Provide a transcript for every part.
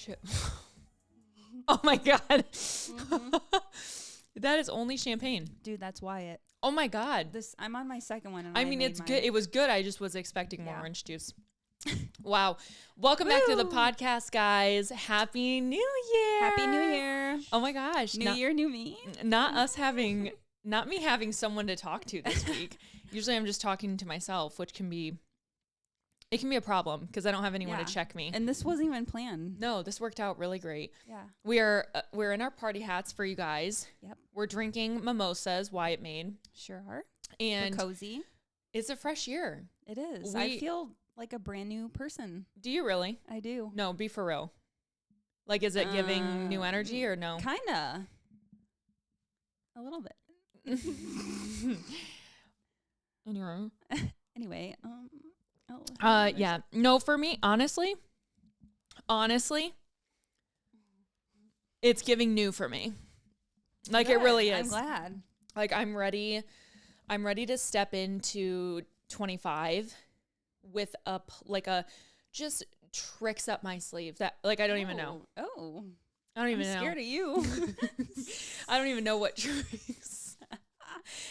chip. Oh my God. Mm-hmm. That is only champagne. Dude, that's Wyatt. Oh my God. I'm on my second one. And I mean, it's good. It was good. I just was expecting more orange juice. Wow. Welcome back to the podcast, guys. Happy New Year. Happy New Year. Oh my gosh. New Year, new me. Not me having someone to talk to this week. Usually I'm just talking to myself, which can be a problem because I don't have anyone to check me. And this wasn't even planned. No, this worked out really great. Yeah. We're in our party hats for you guys. Yep. We're drinking mimosas, Wyatt made. Sure are. And we're cozy. It's a fresh year. It is. I feel like a brand new person. Do you really? I do. No, be for real. Like, is it giving new energy or no? Kinda. A little bit. Anyway, yeah. No, for me, honestly, it's giving new for me. Like, good. It really is. I'm glad. Like, I'm ready to step into 25 with just tricks up my sleeve that, like, I don't even know. Oh. I don't even know. I'm scared of you. I don't even know what tricks.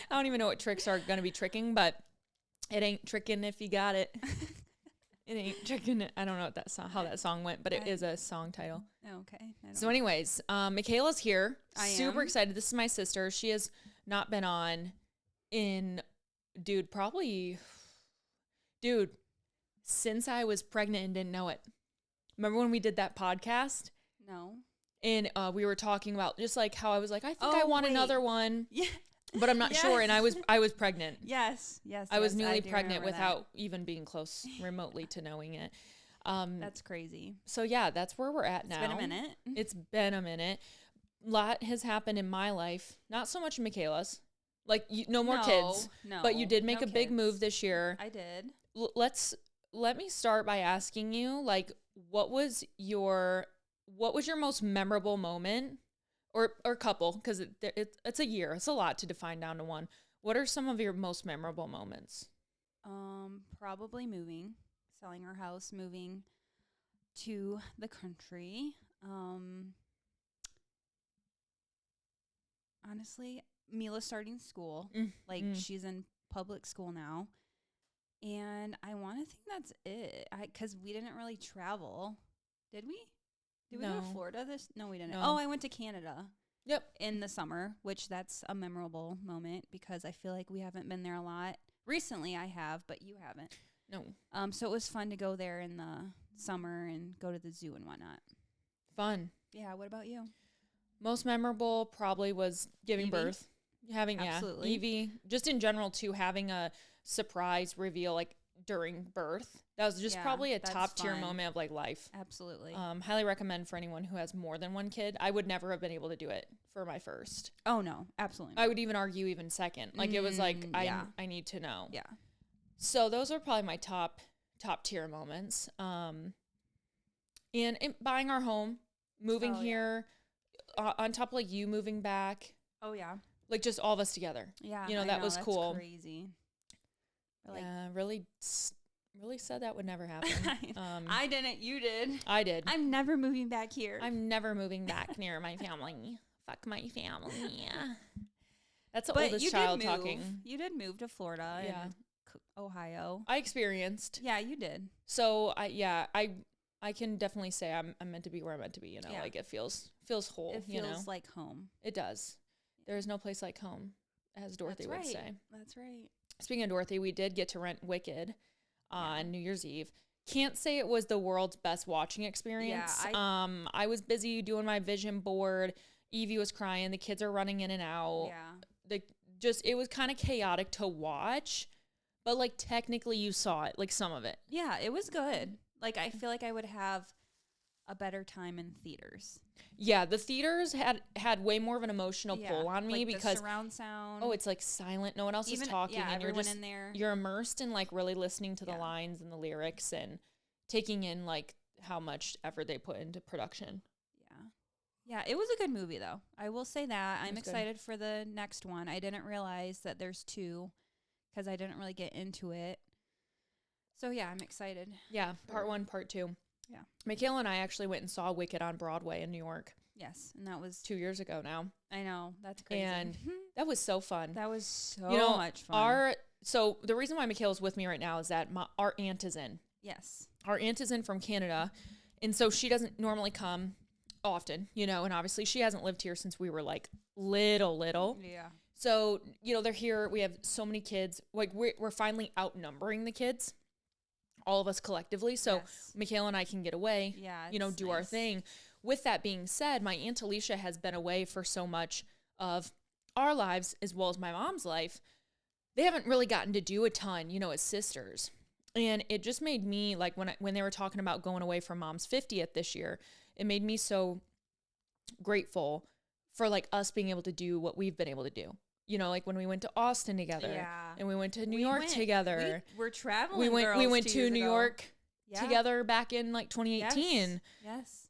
I don't even know what tricks are going to be tricking, but it ain't tricking if you got it. It ain't tricking. I don't know how that song went, but it is a song title. Okay. So anyways, Michaela's here. Super excited. This is my sister. She has not been on since I was pregnant and didn't know it. Remember when we did that podcast? No. And we were talking about just like how I was like, I think I want another one. Yeah. But I'm not sure. And I was pregnant. Yes. I was newly pregnant without even being close remotely to knowing it. That's crazy. So yeah, that's where we're at now. It's been a minute. A lot has happened in my life. Not so much in Michaela's. Like, no more kids. No. But you did make a big move this year. I did. Let me start by asking you, like, what was your most memorable moment? Or couple, because it's a year. It's a lot to define down to one. What are some of your most memorable moments? Probably selling our house, moving to the country. Honestly, Mila's starting school. She's in public school now. And I want to think that's it. Because we didn't really travel. Did we? Did we go to Florida No, we didn't. No. Oh, I went to Canada. Yep. In the summer, which that's a memorable moment because I feel like we haven't been there a lot. Recently I have, but you haven't. No. So it was fun to go there in the summer and go to the zoo and whatnot. Fun. Yeah, what about you? Most memorable probably was giving birth. Absolutely. Evie, just in general too, having a surprise reveal like during birth. That was just probably a top tier moment of like life. Absolutely. Highly recommend for anyone who has more than one kid. I would never have been able to do it for my first. Oh no, absolutely not. I would even argue even second. Like it was like I need to know. Yeah. So those are probably my top tier moments. And buying our home, moving here, on top of like you moving back. Oh yeah. Like just all of us together. Yeah. That was cool. Crazy. Yeah, really said that would never happen. I didn't. You did. I did. I'm never moving back here. I'm never moving back near my family. Fuck my family. That's the oldest child talking. You did move to Florida and Ohio. I experienced. Yeah, you did. So I can definitely say I'm meant to be where I'm meant to be. Like it feels whole. It feels like home. It does. There is no place like home, as Dorothy would say. That's right. Speaking of Dorothy, we did get to rent Wicked on New Year's Eve. Can't say it was the world's best watching experience. Yeah, I was busy doing my vision board. Evie was crying. The kids are running in and out. Yeah. It was kind of chaotic to watch, but like technically you saw it, like some of it. Yeah, it was good. Like I feel like I would have a better time in theaters. Yeah, the theaters had way more of an emotional pull on me because the surround sound. Oh, it's like silent. No one else is talking, and you're just you're immersed in like really listening to the lines and the lyrics and taking in like how much effort they put into production. Yeah, it was a good movie though. I will say that. I'm excited for the next one. I didn't realize that there's two because I didn't really get into it. So yeah, I'm excited. Yeah, part 1, part 2. Yeah. Michaela and I actually went and saw Wicked on Broadway in New York. Yes. And that was 2 years ago now. I know. That's crazy. And that was so fun. that was so much fun. So the reason why Michaela's with me right now is that our aunt is in. Yes. Our aunt is in from Canada. And so she doesn't normally come often, and obviously she hasn't lived here since we were like little. Yeah. So, they're here. We have so many kids. Like we're finally outnumbering the kids, all of us collectively. So Yes. Michaela and I can get away, Yeah. do our thing. With that being said, my Aunt Alicia has been away for so much of our lives as well as my mom's life. They haven't really gotten to do a ton, as sisters. And it just made me, like, when they were talking about going away for Mom's 50th this year, it made me so grateful for, like, us being able to do what we've been able to do. Like when we went to Austin together, and we went to New York together. We're traveling. We went to New York Yeah. together back in like 2018. Yes.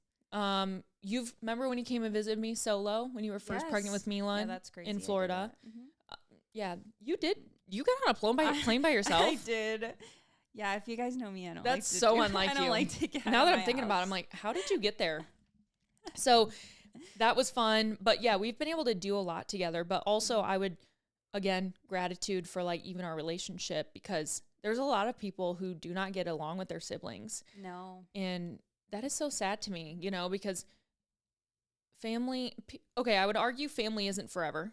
You remember when you came and visited me solo when you were first pregnant with Milan? Yeah, that's crazy. In Florida. Mm-hmm. Yeah, you did. You got on a plane by yourself. I did. Yeah, if you guys know me, I don't. That's like so unlike you. I don't like to get. Now that I'm thinking about it, I'm like, how did you get there? So that was fun. But yeah, we've been able to do a lot together. But also, I would, again, gratitude for like even our relationship, because there's a lot of people who do not get along with their siblings. No. And that is so sad to me, because family, okay, I would argue family isn't forever,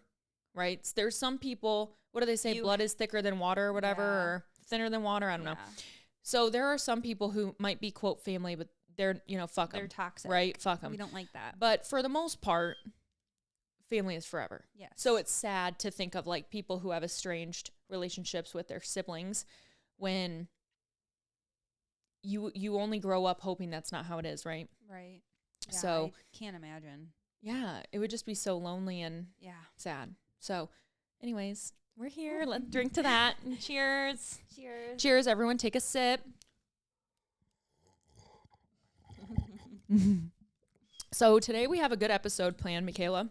right? There's some people, what do they say? Blood is thicker than water or whatever, or thinner than water. I don't know. So there are some people who might be, quote, family, but they're, fuck them. They're toxic. Right? Fuck them. We don't like that. But for the most part, family is forever. Yes. So it's sad to think of like people who have estranged relationships with their siblings when you only grow up hoping that's not how it is, right? Right. Yeah, So I can't imagine. Yeah, it would just be so lonely and sad. So anyways, we're here. Let's drink to that. Cheers. Cheers. Cheers, everyone. Take a sip. So today we have a good episode planned, Michaela.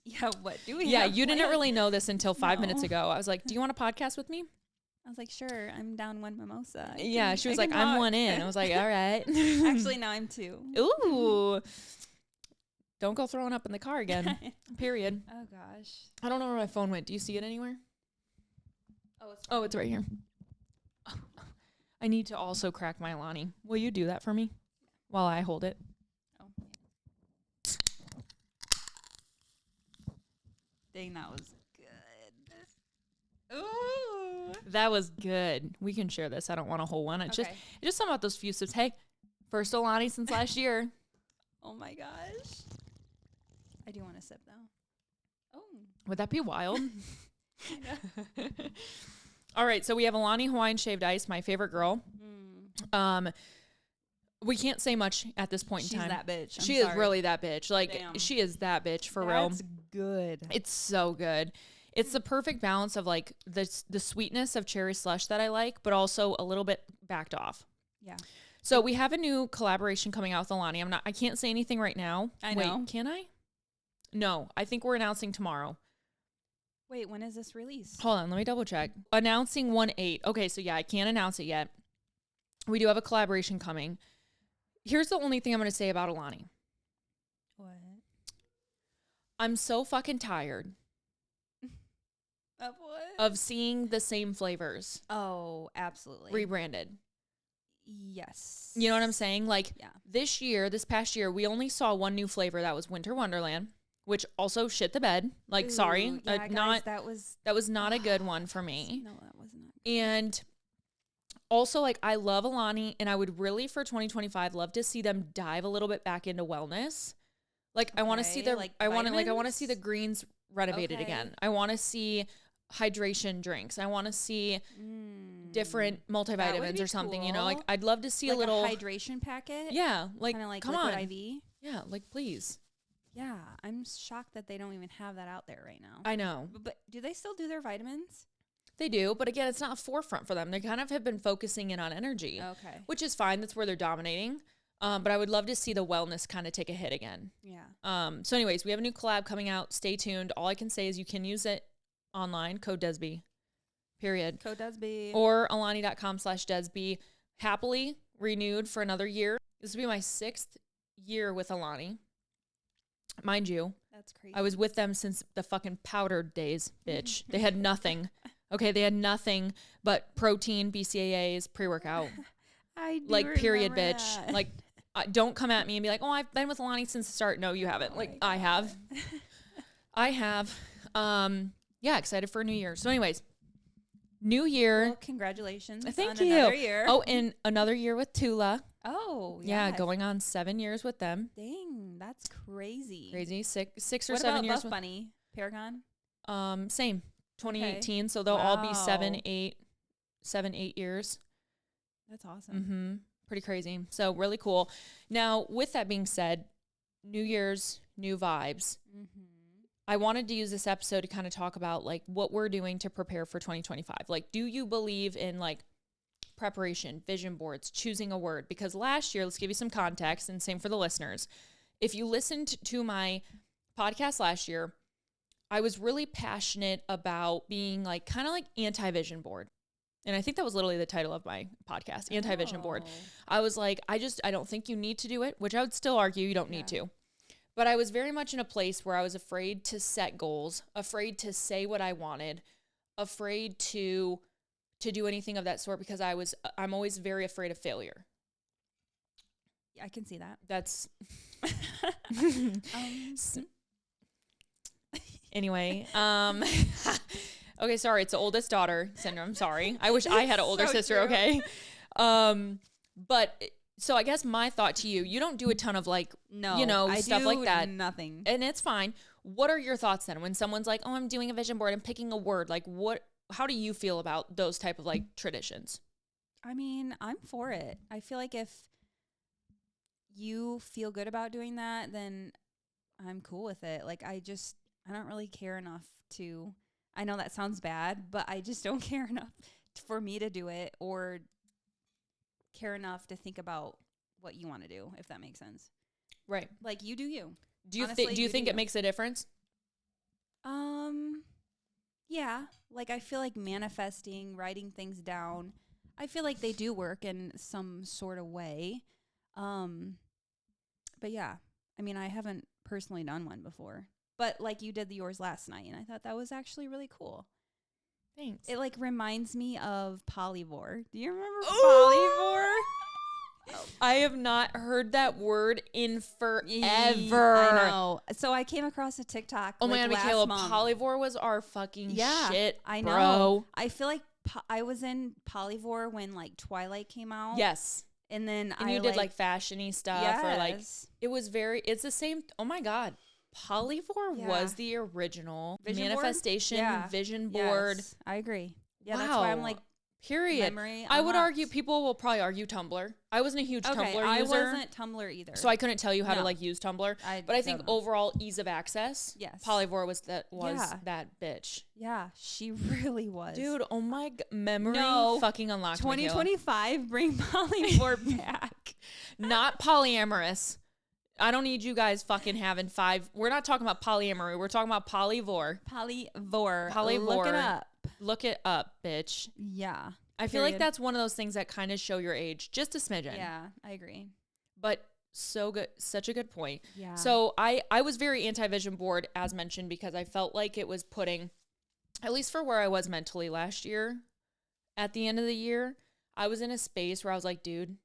Yeah, what do we Yeah, have you planned? didn't really know this until 5 minutes ago. I was like, do you want to podcast with me? I was like, sure, I'm down one mimosa. She was like, I'm one in. I was like, all right. Actually, now I'm two. Ooh. Don't go throwing up in the car again. Period. Oh, gosh. I don't know where my phone went. Do you see it anywhere? Oh, it's right here. I need to also crack my Alani. Will you do that for me while I hold it? Oh. Dang, that was good. Ooh. That was good. We can share this. I don't want a whole one. It's just something about those few sips. Hey, first Alani since last year. Oh my gosh. I do want to sip though. Oh. Would that be wild? All right, so we have Alani Hawaiian Shaved Ice, my favorite girl. We can't say much at this point in time. She's that bitch. She is really that bitch. Like, Damn. She is that bitch for real. That's good. It's so good. It's the perfect balance of like the sweetness of cherry slush that I like, but also a little bit backed off. Yeah. So we have a new collaboration coming out with Alani. I can't say anything right now. know. Wait, can I? No, I think we're announcing tomorrow. Wait, when is this released? Hold on, let me double check. Announcing 1/8. Okay, so yeah, I can't announce it yet. We do have a collaboration coming. Here's the only thing I'm going to say about Alani. What? I'm so fucking tired Of what? of seeing the same flavors Oh, absolutely. rebranded. Yes. You know what I'm saying? Like this past year, we only saw one new flavor. That was Winter Wonderland, which also shit the bed. Like, Ooh, sorry, yeah, guys, that was not a good one for me. No, that was not. And also, like, I love Alani, and I would really for 2025 love to see them dive a little bit back into wellness. Like, I want to see I want to see the greens renovated again. I want to see hydration drinks. I want to see different multivitamins or something, cool. you know, like I'd love to see like a little hydration packet. Yeah. Like, kind of like come liquid on. IV. Yeah. Like, please. Yeah. I'm shocked that they don't even have that out there right now. I know. But do they still do their vitamins? They do. But again, it's not a forefront for them. They kind of have been focusing in on energy, Okay. which is fine. That's where they're dominating. But I would love to see the wellness kind of take a hit again. Yeah. So anyways, we have a new collab coming out. Stay tuned. All I can say is you can use it online, code DESB, period. Code DESB. Or alani.com/DESB. Happily renewed for another year. This will be my 6th year with Alani. Mind you, that's crazy. I was with them since the fucking powdered days, bitch. They had nothing. Okay, they had nothing but protein, BCAAs, pre-workout. I do like, period, remember bitch. that. Like, don't come at me and be like, oh, I've been with Alani since the start. No, you haven't. Oh Like, my I have. God. I have. Yeah, excited for a new year. So anyways, new year. Well, congratulations Thank on you. another year. Oh, and another year with Tula. Oh, Yeah, yeah. going on 7 years with them. Dang, that's crazy. Crazy. Six or What 7 about years Buff Bunny? Paragon? Same. 2018. Okay. So they'll all be Wow. 7, 8 years. That's awesome. Mm-hmm. Pretty crazy. So really cool. Now, with that being said, New Year's, new vibes. Mm-hmm. I wanted to use this episode to kind of talk about like what we're doing to prepare for 2025. Like, do you believe in like preparation, vision boards, choosing a word? Because last year, let's give you some context, and same for the listeners. If you listened to my podcast last year, I was really passionate about being like kind of like anti-vision board. And I think that was literally the title of my podcast, anti-vision board. I was like, I don't think you need to do it, which I would still argue you don't need to. But I was very much in a place where I was afraid to set goals, afraid to say what I wanted, afraid to do anything of that sort because I'm always very afraid of failure. Yeah, I can see that. That's anyway. Okay, sorry, it's the oldest daughter syndrome. Sorry, I wish I had an older sister. True. Okay, but. So I guess my thought to you, you don't do a ton of like, stuff like that. Nothing. And it's fine. What are your thoughts then when someone's like, oh, I'm doing a vision board, I'm picking a word? Like how do you feel about those type of like traditions? I mean, I'm for it. I feel like if you feel good about doing that, then I'm cool with it. Like I don't really care enough I know that sounds bad, but I just don't care enough for me to do it or care enough to think about what you want to do, if that makes sense. Right. Like you do you. Do you think it makes a difference? Yeah. Like I feel like manifesting, writing things down, I feel like they do work in some sort of way. But yeah, I mean, I haven't personally done one before, but like you did yours last night, and I thought that was actually really cool. Thanks. It like reminds me of polyvore. Do you remember polyvore? I have not heard that word in forever. I know. So I came across a TikTok. Oh my God, Michaela, month. Polyvore was our fucking shit. I know. Bro. I feel like I was in polyvore when like Twilight came out. Yes. And then you did like fashion-y stuff. Yes. Or like it's the same. Oh my God. Polyvore was the original vision manifestation board? Vision board. Yes, I agree. Yeah, wow. that's why I'm like, period. I would argue, people will probably argue Tumblr. I wasn't a huge Tumblr user. I wasn't Tumblr either. So I couldn't tell you how to like use Tumblr. But I think overall ease of access, yes. Polyvore was that bitch. Yeah, she really was. Dude, oh my God. Memory fucking unlocked. 2025, bring Polyvore back. Not polyamorous. I don't need you guys fucking having 5. We're not talking about polyamory. We're talking about polyvore. Polyvore. Polyvore. Look it up. Look it up, bitch. Yeah. I feel like that's one of those things that kind of show your age, just a smidgen. Yeah, I agree. But so good. Such a good point. Yeah. So I was very anti-vision board, as mentioned, because I felt like it was putting, at least for where I was mentally last year, at the end of the year, I was in a space where I was like, dude,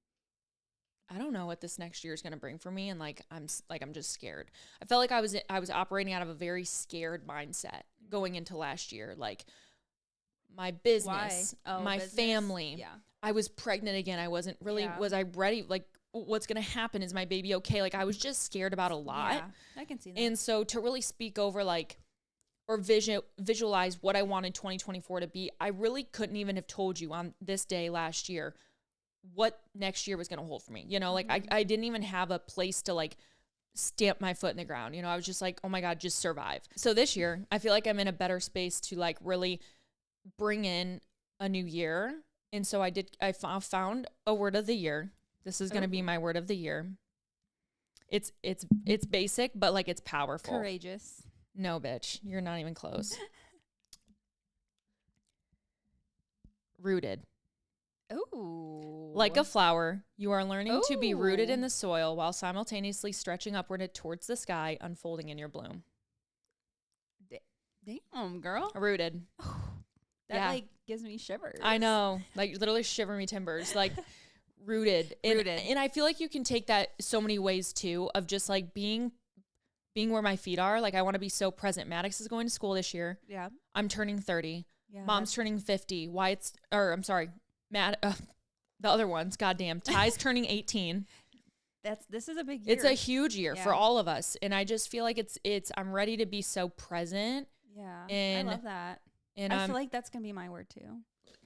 I don't know what this next year is going to bring for me. And I'm just scared. I felt like I was operating out of a very scared mindset going into last year. Like my business, my family. Yeah. I was pregnant again. I wasn't really, was I ready? Like what's going to happen? Is my baby okay? Like I was just scared about a lot. Yeah, I can see that. And so to really speak over like, or visualize what I wanted 2024 to be, I really couldn't even have told you on this day last year what next year was going to hold for me. You know, like I didn't even have a place to like stamp my foot in the ground. You know, I was just like, oh my God, just survive. So this year, I feel like I'm in a better space to like really bring in a new year. And so I found a word of the year. This is going to be my word of the year. It's basic, but like it's powerful. Courageous. No, bitch. You're not even close. Rooted. Oh. Like a flower, you are learning to be rooted in the soil while simultaneously stretching upward towards the sky, unfolding in your bloom. Damn, girl. Rooted. That like gives me shivers. I know. Like literally shiver me timbers. Like rooted. And I feel like you can take that so many ways too, of just like being where my feet are. Like I want to be so present. Maddox is going to school this year. Yeah. I'm turning 30. Yeah. Mom's turning 50. Matt, the other ones, goddamn. Ty's turning 18. This is a big year. It's a huge year for all of us. And I just feel like I'm ready to be so present. Yeah. And I love that. And I feel like that's going to be my word too.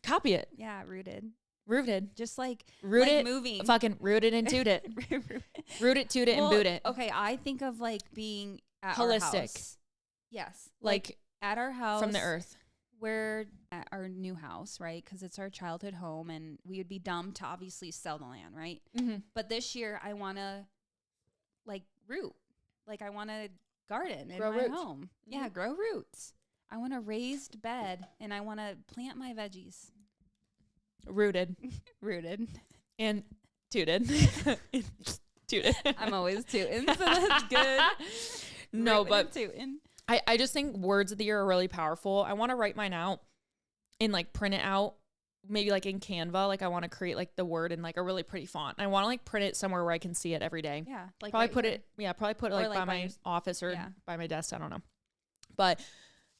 Copy it. Yeah. Rooted. Just like rooted, moving. Fucking rooted and toot it. Root it, toot it, and boot it. Okay. I think of like being at holistic. Our house. Yes. Like at our house. From the earth. We're at our new house, right? Because it's our childhood home, and we would be dumb to obviously sell the land, right? Mm-hmm. But this year, I want to like root. Like I want to garden in my home. Mm-hmm. Yeah, grow roots. I want a raised bed, and I want to plant my veggies. Rooted. And tooted. Tooted. I'm always tooting, so that's good. No, Rootin' but tootin'. I just think words of the year are really powerful. I want to write mine out and like print it out, maybe like in Canva. Like I want to create like the word in like a really pretty font. I want to like print it somewhere where I can see it every day. Yeah. Like probably put it like by my office or by my desk. I don't know. But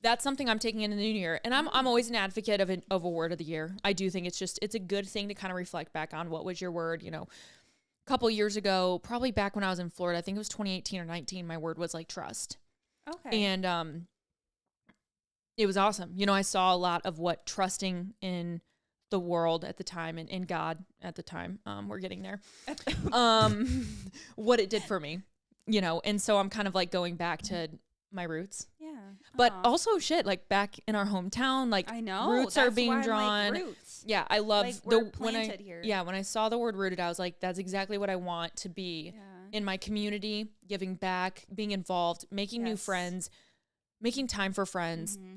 that's something I'm taking into the new year. And I'm always an advocate of a word of the year. I do think it's a good thing to kind of reflect back on what was your word, a couple years ago, probably back when I was in Florida. I think it was 2018 or 19. My word was like trust. Okay. And it was awesome. I saw a lot of what trusting in the world at the time and in God at the time, we're getting there, what it did for me, and so I'm kind of like going back to my roots. Yeah. But also like back in our hometown, like I know roots are being drawn. Like roots. Yeah. I love like when I saw the word rooted, I was like, that's exactly what I want to be in my community, giving back, being involved, making new friends, making time for friends. Mm-hmm.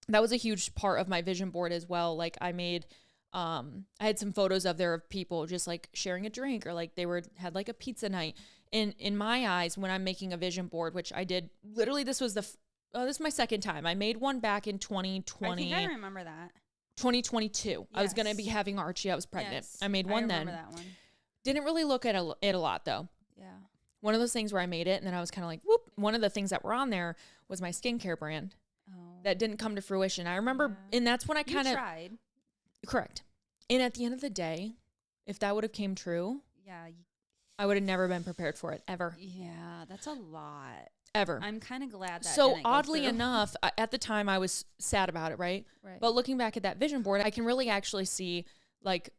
That was a huge part of my vision board as well. Like I made, I had some photos of people just like sharing a drink or like had like a pizza night. And in my eyes, when I'm making a vision board, which I did, literally this was this is my second time. I made one back in 2020. I think I remember that. 2022. Yes. I was going to be having Archie. I was pregnant. Yes. I made one then. I remember that one. Didn't really look at it a lot though. Yeah. One of those things where I made it and then I was kind of like, whoop. One of the things that were on there was my skincare brand. That didn't come to fruition. I remember, and that's when I kind of tried. Correct. And at the end of the day, if that would have came true, I would have never been prepared for it ever. Yeah, that's a lot. Ever. I'm kind of glad that. So oddly enough, at the time I was sad about it, right? But looking back at that vision board, I can really actually see like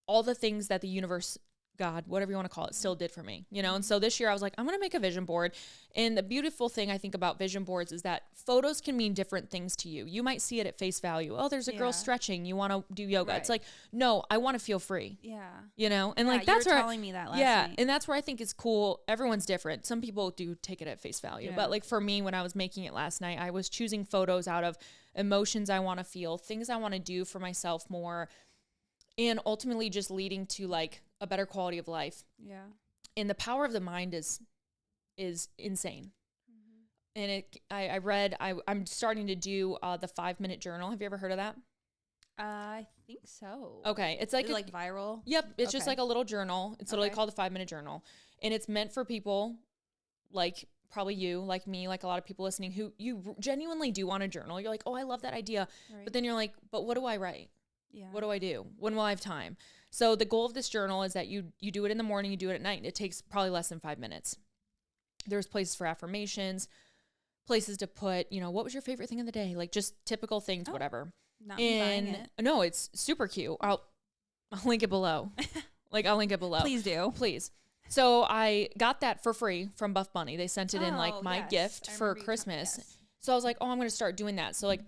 all the things that the universe, God, whatever you want to call it, still did for me, And so this year I was like, I'm going to make a vision board. And the beautiful thing I think about vision boards is that photos can mean different things to you. You might see it at face value. Oh, there's a girl stretching. You want to do yoga. It's like, no, I want to feel free. Yeah. And like, that's you were telling me that last night. And that's where I think is cool. Everyone's different. Some people do take it at face value, but like for me, when I was making it last night, I was choosing photos out of emotions I want to feel, things I want to do for myself more, and ultimately just leading to like a better quality of life. Yeah. And the power of the mind is insane. Mm-hmm. And I'm starting to do the 5-minute journal. Have you ever heard of that? I think so. Okay. It's like like viral. Yep. It's just like a little journal. It's literally called the 5-minute journal. And it's meant for people like probably you, like me, like a lot of people listening who you genuinely do want a journal. You're like, oh, I love that idea. Right. But then you're like, but what do I write? Yeah. What do I do? When will I have time? So the goal of this journal is that you do it in the morning, you do it at night. It takes probably less than 5 minutes. There's places for affirmations, places to put, what was your favorite thing of the day? Like just typical things, whatever. Not buying it. No, it's super cute. I'll link it below. I'll link it below. Please do. Please. So I got that for free from Buff Bunny. They sent it in like my gift for Christmas. So I was like, oh, I'm going to start doing that. So like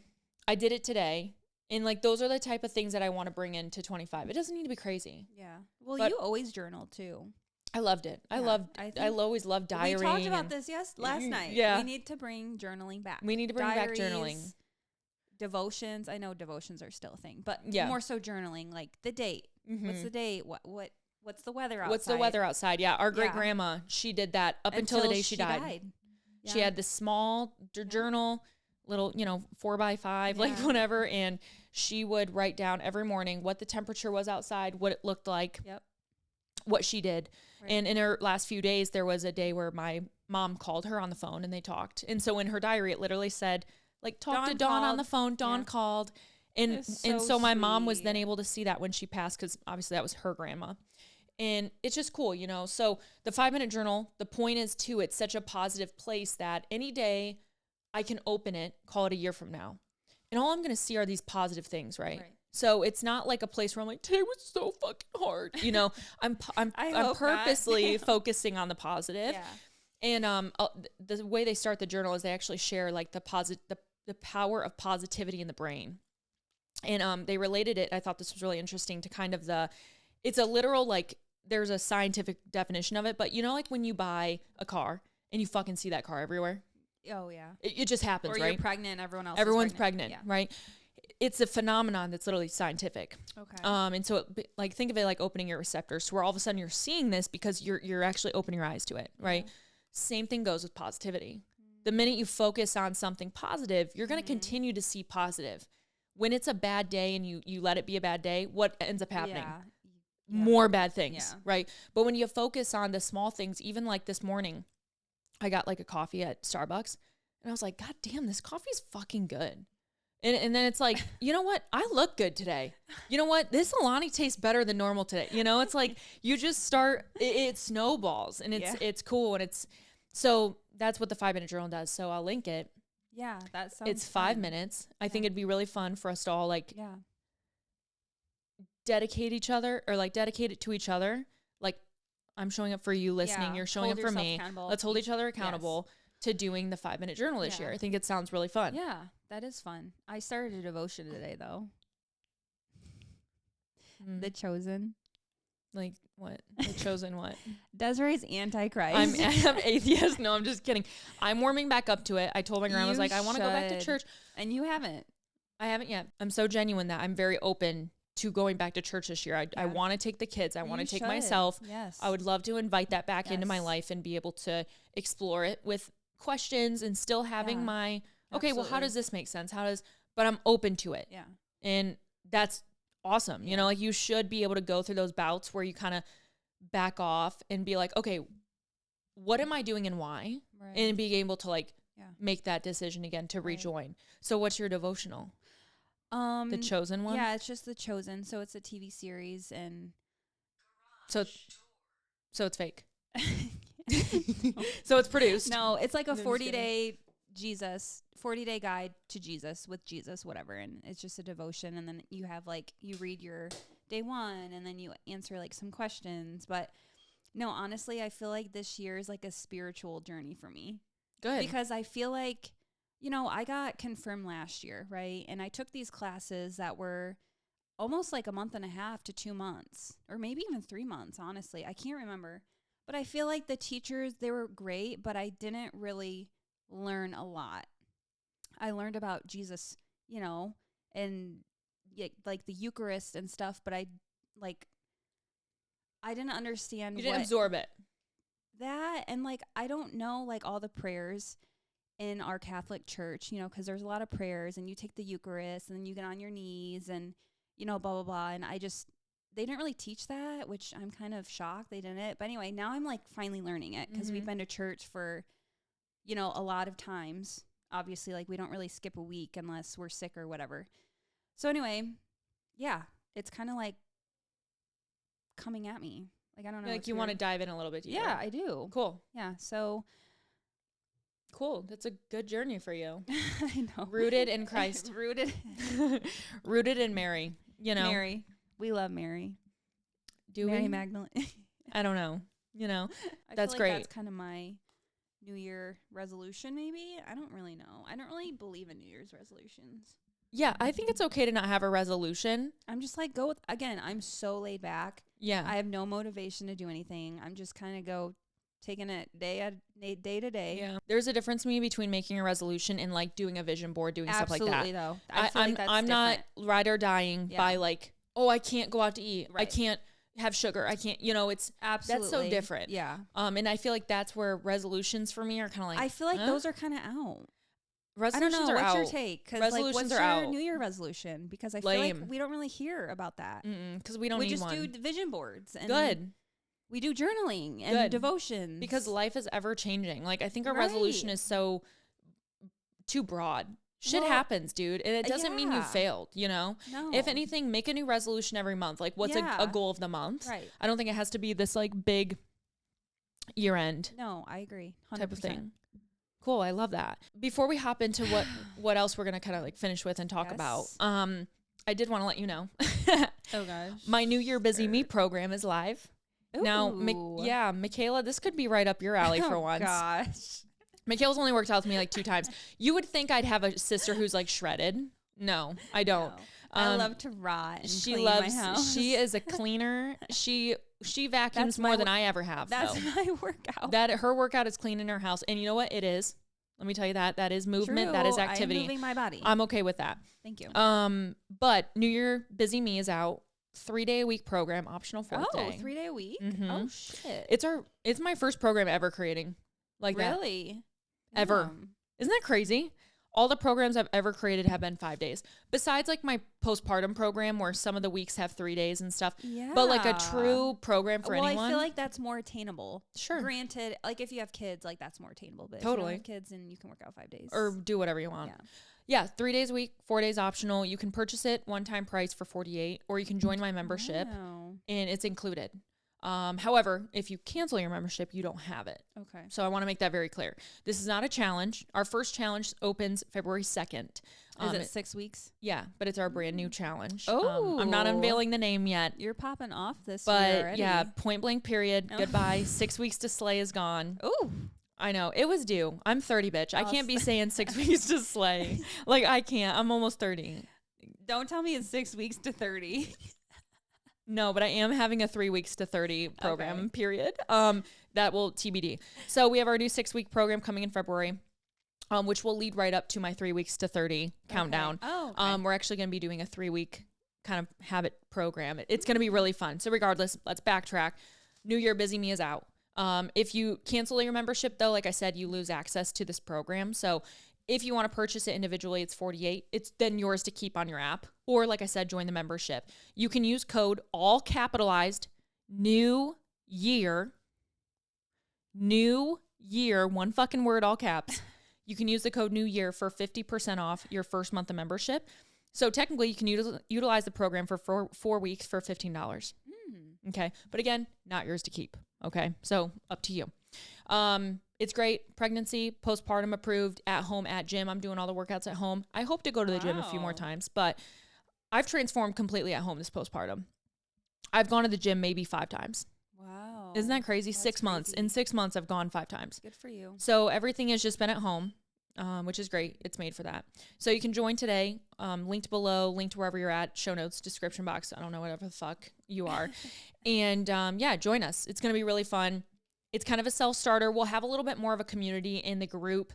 I did it today. And like those are the type of things that I want to bring into 25. It doesn't need to be crazy. Yeah. Well, you always journal too. I loved it. I always loved diarying. We talked about this last night. Yeah. We need to bring journaling back. We need to bring back journaling. devotions. I know devotions are still a thing, but Yeah. more so journaling, like the date. What's the date? What's the weather outside? What's the weather outside? Yeah. Our great grandma, she did that up until the day she died. She had this small journal, little, 4x5, like whatever. And she would write down every morning what the temperature was outside, what it looked like, what she did. Right. And in her last few days, there was a day where my mom called her on the phone and they talked. And so in her diary, it literally said, like, talk to Dawn on the phone. Dawn called. And so my mom was then able to see that when she passed, because obviously that was her grandma. And it's just cool, So the 5-minute journal, the point is too, it's such a positive place that any day I can open it, call it a year from now. And all I'm going to see are these positive things, right? So it's not like a place where I'm like, today was so fucking hard. I'm purposely focusing on the positive. Yeah. And the way they start the journal is they actually share like the power of positivity in the brain. And they related it, I thought this was really interesting, to kind of it's a literal, like, there's a scientific definition of it, but like when you buy a car and you fucking see that car everywhere. Oh yeah. It just happens, right? Or you're pregnant, everyone's pregnant, right? It's a phenomenon that's literally scientific. Okay. And so like, think of it like opening your receptors, where all of a sudden you're seeing this because you're actually opening your eyes to it, right? Same thing goes with positivity. The minute you focus on something positive, you're going to continue to see positive. When it's a bad day and you let it be a bad day, what ends up happening? More bad things, right? But when you focus on the small things, even like this morning, I got like a coffee at Starbucks and I was like, God damn, this coffee's fucking good. And then it's like, you know what? I look good today. You know what? This Alani tastes better than normal today. It's like you just start, it snowballs and it's cool. And so that's what the 5-minute journal does. So I'll link it. Yeah, that sounds It's 5 minutes. I think it'd be really fun for us to all dedicate it to each other. Like, I'm showing up for you listening. You're showing up for me. Let's hold each other accountable to doing the 5-minute journal this year. I think it sounds really fun. Yeah, that is fun. I started a devotion today, though. The Chosen. Like what? The Chosen what? Desiree's Antichrist. I'm atheist. No, I'm just kidding. I'm warming back up to it. I told my grandma, I was like, I want to go back to church. And you haven't. I haven't yet. I'm so genuine that I'm very open to going back to church this year. I want to take the kids. I want to take myself. Yes. I would love to invite that back into my life and be able to explore it with questions and still having my, okay, well, how does this make sense? But I'm open to it. Yeah. And that's awesome. Like you should be able to go through those bouts where you kind of back off and be like, okay, what am I doing and why? Right. And being able to make that decision again to rejoin. So what's your devotional? The Chosen one? Yeah, it's just The Chosen. So it's a TV series and so it's fake. So it's produced. No, it's like a 40-day 40-day guide to Jesus with Jesus, whatever. And it's just a devotion. And then you have you read your day one and then you answer some questions. But no, honestly, I feel like this year is like a spiritual journey for me. Good. Because I feel like, I got confirmed last year, right? And I took these classes that were almost like a month and a half to 2 months, or maybe even 3 months, honestly. I can't remember. But I feel like the teachers, they were great, but I didn't really learn a lot. I learned about Jesus, and like the Eucharist and stuff, but I didn't understand. You didn't absorb it. That, and I don't know all the prayers in our Catholic church, because there's a lot of prayers, and you take the Eucharist, and then you get on your knees, and blah blah blah. And they didn't really teach that, which I'm kind of shocked they didn't. But anyway, now I'm finally learning it because we've been to church for a lot of times. Obviously, we don't really skip a week unless we're sick or whatever. So anyway, yeah, it's kind of coming at me. I don't know. You want to dive in a little bit deeper. Yeah, I do. Cool. Yeah, so. Cool. That's a good journey for you. I know. Rooted in Christ. Rooted in Mary, Mary. We love Mary. Do Mary we? Magdalene. I don't know. That's great. That's kind of my New Year resolution, maybe. I don't really know. I don't really believe in New Year's resolutions. Yeah, I think it's okay to not have a resolution. I'm just go with, again, I'm so laid back. Yeah. I have no motivation to do anything. I'm just kind of go taking it day to day. Yeah. There's a difference to me between making a resolution and like doing a vision board, doing stuff like that. Absolutely, though. I feel like that's I'm not different. ride or dying by like, oh, I can't go out to eat. I Right. can't have sugar. I can't, it's Absolutely. that's so different. Yeah. And I feel like that's where resolutions for me are kind of like, I feel like those are kind of out. resolutions I don't know. are What's out. your take? Because Resolutions what's are your out. New Year resolution? Because I feel like Lame. we don't really hear about that. Because we don't We need just one. do vision boards. And Good. we do journaling and Good. devotions. Because life is ever changing. Like I think a Right. resolution is so too broad. Shit Well, happens, dude. And it doesn't mean you yeah. failed, No. If anything, make a new resolution every month. Like what's Yeah. a goal of the month? Right. I don't think it has to be this like big year end No, I agree. 100%. type of thing. Cool. I love that. Before we hop into what else we're going to kind of like finish with and talk about, I did want to let you know Oh, gosh. my New Year Busy Me program is live. Now, Michaela, this could be right up your alley for once. Gosh. Michaela's only worked out with me like 2 times. You would think I'd have a sister who's like shredded. No, I don't. No. I love to rot and She clean loves. my house. She is a cleaner. She vacuums more than I ever have. That's though. my workout. That her workout is cleaning her house, and you know what? It is. Let me tell you that is movement. That is True. activity. I'm moving my body. I'm okay with that. Thank you. But New Year Busy Me is out. 3-day-a-week program, optional 4th day. 3 day a week? Mhm. Oh, shit. It's my first program ever creating like that. Really? Ever. Damn. Isn't that crazy? All the programs I've ever created have been 5 days. Besides like my postpartum program where some of the weeks have 3 days and stuff. Yeah. But like a true program for anyone. I feel like that's more attainable. Sure. Granted, like if you have kids, like that's more attainable. But Totally. if you don't have kids, and you can work out 5 days. Or do whatever you want. Yeah. Yeah, 3 days a week, 4 days optional. You can purchase it one-time price for $48, or you can join my membership Wow. and it's included. However, if you cancel your membership, you don't have it. Okay. So I want to make that very clear. This is not a challenge. Our first challenge opens February 2nd. Is it 6 weeks? Yeah, but it's our brand new challenge. Oh. I'm not unveiling the name yet. You're popping off this But year already. yeah, point blank period. Oh. Goodbye. 6 weeks to slay is gone. Ooh. I know. It was due. I'm 30, bitch. I can't be saying 6 weeks to slay. Like, I can't. I'm almost 30. Don't tell me it's 6 weeks to 30. No, but I am having a 3 weeks to 30 program Okay. period. That will TBD. So we have our new 6-week program coming in February, which will lead right up to my 3 weeks to 30 countdown. Oh, okay. We're actually going to be doing a 3-week kind of habit program. It's going to be really fun. So regardless, let's backtrack. New Year Busy Me is out. If you cancel your membership though, like I said, you lose access to this program. So if you want to purchase it individually, it's $48. It's then yours to keep on your app. Or like I said, join the membership. You can use code all capitalized new year, one fucking word, all caps. You can use the code new year for 50% off your first month of membership. So technically you can utilize the program for 4 weeks for $15. Okay. But again, not yours to keep. Okay. So up to you. It's great. Pregnancy, postpartum approved, at home, at gym. I'm doing all the workouts at home. I hope to go to the gym a few more times, but I've transformed completely at home this postpartum. I've gone to the gym maybe 5 times. Wow. Isn't that crazy? That's 6 months. crazy. In 6 months, I've gone 5 times. Good for you. So everything has just been at home, which is great. It's made for that. So you can join today. Linked below, linked wherever you're at, show notes, description box. I don't know, whatever the fuck you are. And yeah, join us. It's going to be really fun. It's kind of a self-starter. We'll have a little bit more of a community in the group,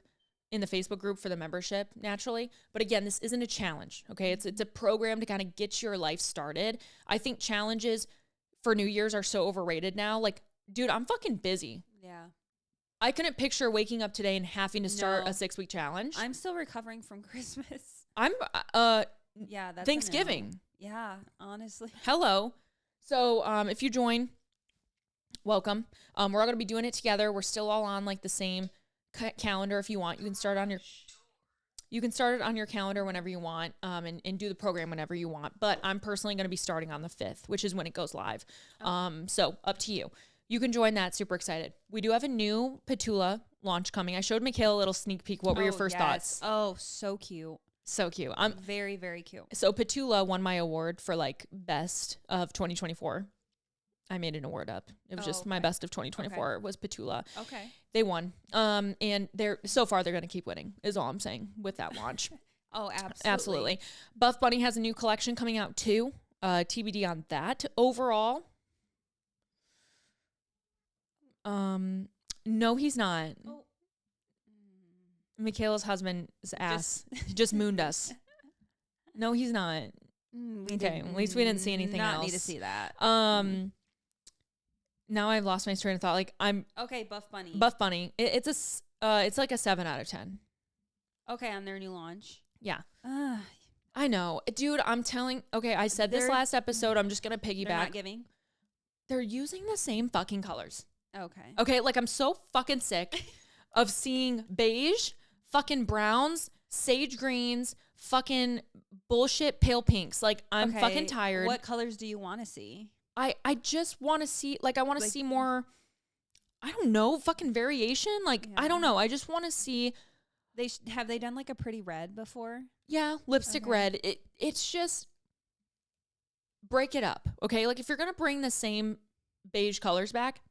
in the Facebook group for the membership, naturally. But again, this isn't a challenge, okay? It's a program to kind of get your life started. I think challenges for New Year's are so overrated now. Like, dude, I'm fucking busy. Yeah. I couldn't picture waking up today and having to start No. a 6-week challenge. I'm still recovering from Christmas. I'm Yeah, that's Thanksgiving. Yeah, honestly. Hello. So if you join, welcome. We're all going to be doing it together. We're still all on like the same calendar if you want. You can start it on your calendar whenever you want, and do the program whenever you want. But I'm personally going to be starting on the 5th, which is when it goes live. So up to you. You can join that. Super excited. We do have a new Petula launch coming. I showed Mikhail a little sneak peek. What were your first thoughts? Oh, so cute. So cute. Very, very cute. So Petula won my award for like best of 2024. I made an award up. It was just my best of 2024 was Petula. Okay. They won. And they're going to keep winning is all I'm saying with that launch. Oh, absolutely. Absolutely. Buff Bunny has a new collection coming out too. TBD on that. Overall, No, he's not. Oh. Michaela's husband's ass just mooned us. No, he's not. Okay, at least we didn't see anything else. Not need to see that. Now I've lost my train of thought. Like okay, Buff Bunny. Buff Bunny. It's like a 7 out of 10. Okay, on their new launch. Yeah. I know, dude. I'm telling. Okay, I said this last episode. I'm just gonna piggyback. They're not giving. They're using the same fucking colors. Okay. Okay, like I'm so fucking sick of seeing beige, fucking browns, sage greens, fucking bullshit pale pinks. Like I'm fucking tired. What colors do you want to see? I just want to see, like I want to see more, I don't know, fucking variation. Like I don't know. I just want to see. Have they done like a pretty red before? Yeah, lipstick red. It's just break it up, okay? Like if you're gonna bring the same beige colors back,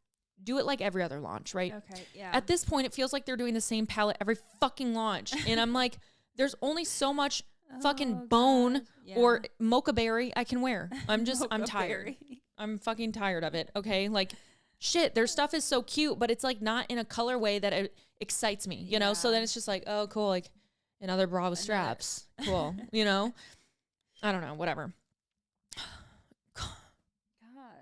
do it like every other launch, right? Okay, yeah. At this point, it feels like they're doing the same palette every fucking launch, and I'm like, there's only so much fucking bone or mocha berry I can wear. I'm tired. I'm fucking tired of it. Okay, like shit. Their stuff is so cute, but it's like not in a colorway that it excites me, you know. So then it's just like, oh, cool, like another bra with straps, cool, you know. I don't know, whatever.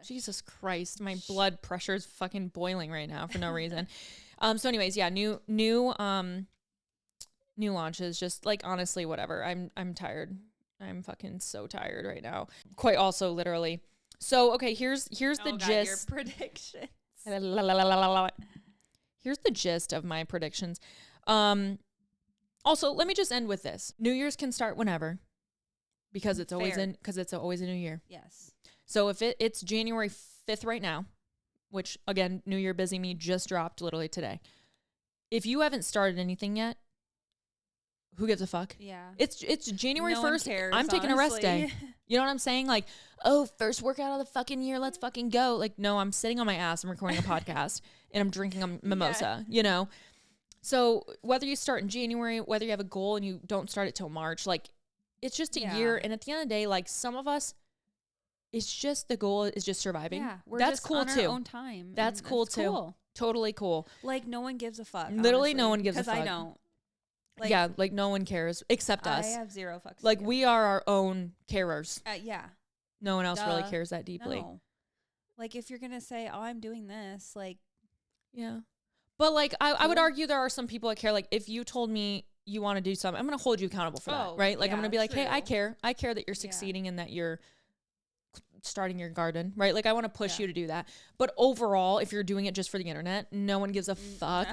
Jesus Christ, my blood pressure is fucking boiling right now for no reason. So anyways, yeah, new launches, just like honestly, whatever. I'm tired. I'm fucking so tired right now. Quite also literally. So okay, here's the gist. Your predictions. Here's the gist of my predictions. Also, let me just end with this. New Year's can start whenever. Because it's always a new year. Yes. So if it's January 5th right now, which again, New Year Busy Me just dropped literally today. If you haven't started anything yet, who gives a fuck? Yeah. It's January 1st. Cares, I'm taking a rest day. You know what I'm saying? Like, oh, first workout of the fucking year. Let's fucking go. Like, no, I'm sitting on my ass. I'm recording a podcast and I'm drinking a mimosa, you know? So whether you start in January, whether you have a goal and you don't start it till March, like it's just a year. And at the end of the day, like some of us, it's just the goal is just surviving. Yeah, we're that's just cool on too. Our own time. That's cool too. Cool. Totally cool. Like no one gives a fuck. Literally, honestly, no one gives a fuck. Because I don't. Like, yeah, like no one cares except us. I have zero fucks. Like we are our own carers. Yeah. No one else really cares that deeply. No. Like if you're gonna say, "Oh, I'm doing this," like, yeah. But like, I would argue there are some people that care. Like if you told me you want to do something, I'm gonna hold you accountable for that, right? Like I'm gonna be like, "Hey, I care. I care that you're succeeding and that you're starting your garden," right? Like I want to push you to do that. But overall, if you're doing it just for the internet, no one gives a fuck.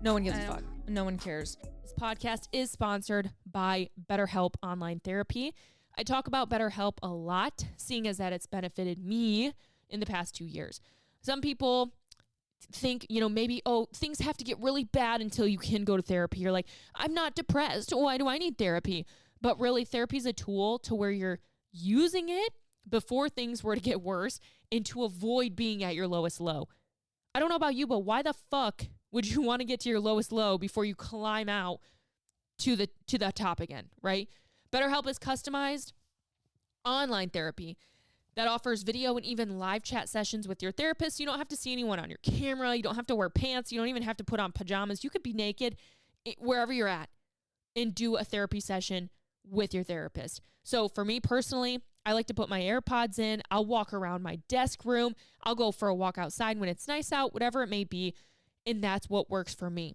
No one gives a fuck. No one cares. This podcast is sponsored by BetterHelp Online Therapy. I talk about BetterHelp a lot, seeing as that it's benefited me in the past 2 years. Some people think, you know, maybe, oh, things have to get really bad until you can go to therapy. You're like, I'm not depressed. Why do I need therapy? But really, therapy is a tool to where you're using it before things were to get worse and to avoid being at your lowest low. I don't know about you, but why the fuck would you want to get to your lowest low before you climb out to the top again, right? BetterHelp is customized online therapy that offers video and even live chat sessions with your therapist. You don't have to see anyone on your camera. You don't have to wear pants. You don't even have to put on pajamas. You could be naked wherever you're at and do a therapy session with your therapist. So for me personally, I like to put my AirPods in. I'll walk around my desk room. I'll go for a walk outside when it's nice out, whatever it may be. And that's what works for me.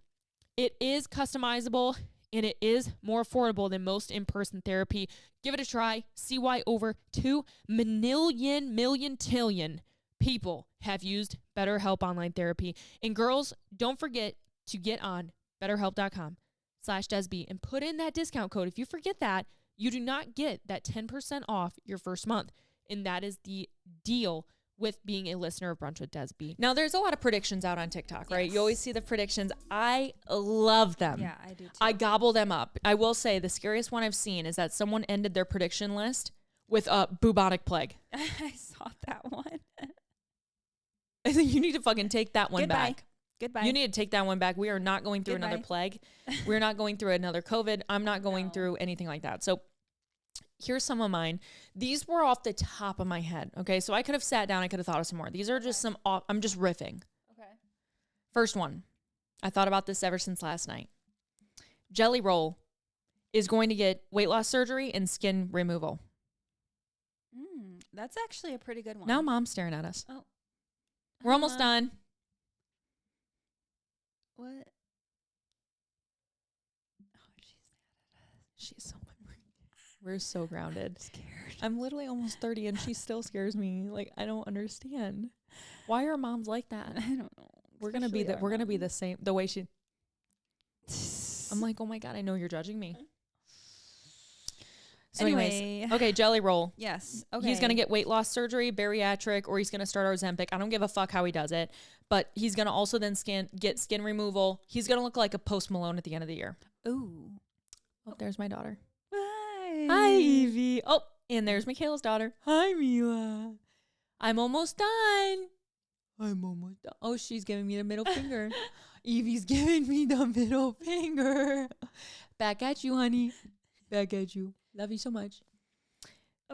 It is customizable and it is more affordable than most in-person therapy. Give it a try. See why over 2 million people have used BetterHelp Online Therapy. And girls, don't forget to get on BetterHelp.com/DESB and put in that discount code. If you forget that, you do not get that 10% off your first month. And that is the deal with being a listener of Brunch with DESB. Now, there's a lot of predictions out on TikTok, right? You always see the predictions. I love them. Yeah, I do too. I gobble them up. I will say the scariest one I've seen is that someone ended their prediction list with a bubonic plague. I saw that one. I think you need to fucking take that one back. Goodbye. You need to take that one back. We are not going through another plague. We're not going through another COVID. I'm not going through anything like that. So here's some of mine. These were off the top of my head. Okay. So I could have sat down. I could have thought of some more. These are just I'm just riffing. Okay. First one. I thought about this ever since last night. Jelly Roll is going to get weight loss surgery and skin removal. That's actually a pretty good one. Now Mom's staring at us. Oh. We're almost done. What? Oh, she's mad at us. She's so angry. We're so grounded. I'm scared. I'm literally almost 30 and she still scares me. Like, I don't understand. Why are moms like that? I don't know. We're going to be the same, the way she, I'm like, oh my God, I know you're judging me. So anyways, okay, Jelly Roll. Yes. Okay. He's going to get weight loss surgery, bariatric, or he's going to start Ozempic. I don't give a fuck how he does it, but he's going to also then get skin removal. He's going to look like a Post Malone at the end of the year. Ooh. Oh, there's my daughter. Hi. Hi, Evie. Oh, and there's Michaela's daughter. Hi, Mila. I'm almost done. I'm almost done. Oh, she's giving me the middle finger. Evie's giving me the middle finger. Back at you, honey. Back at you. Love you so much.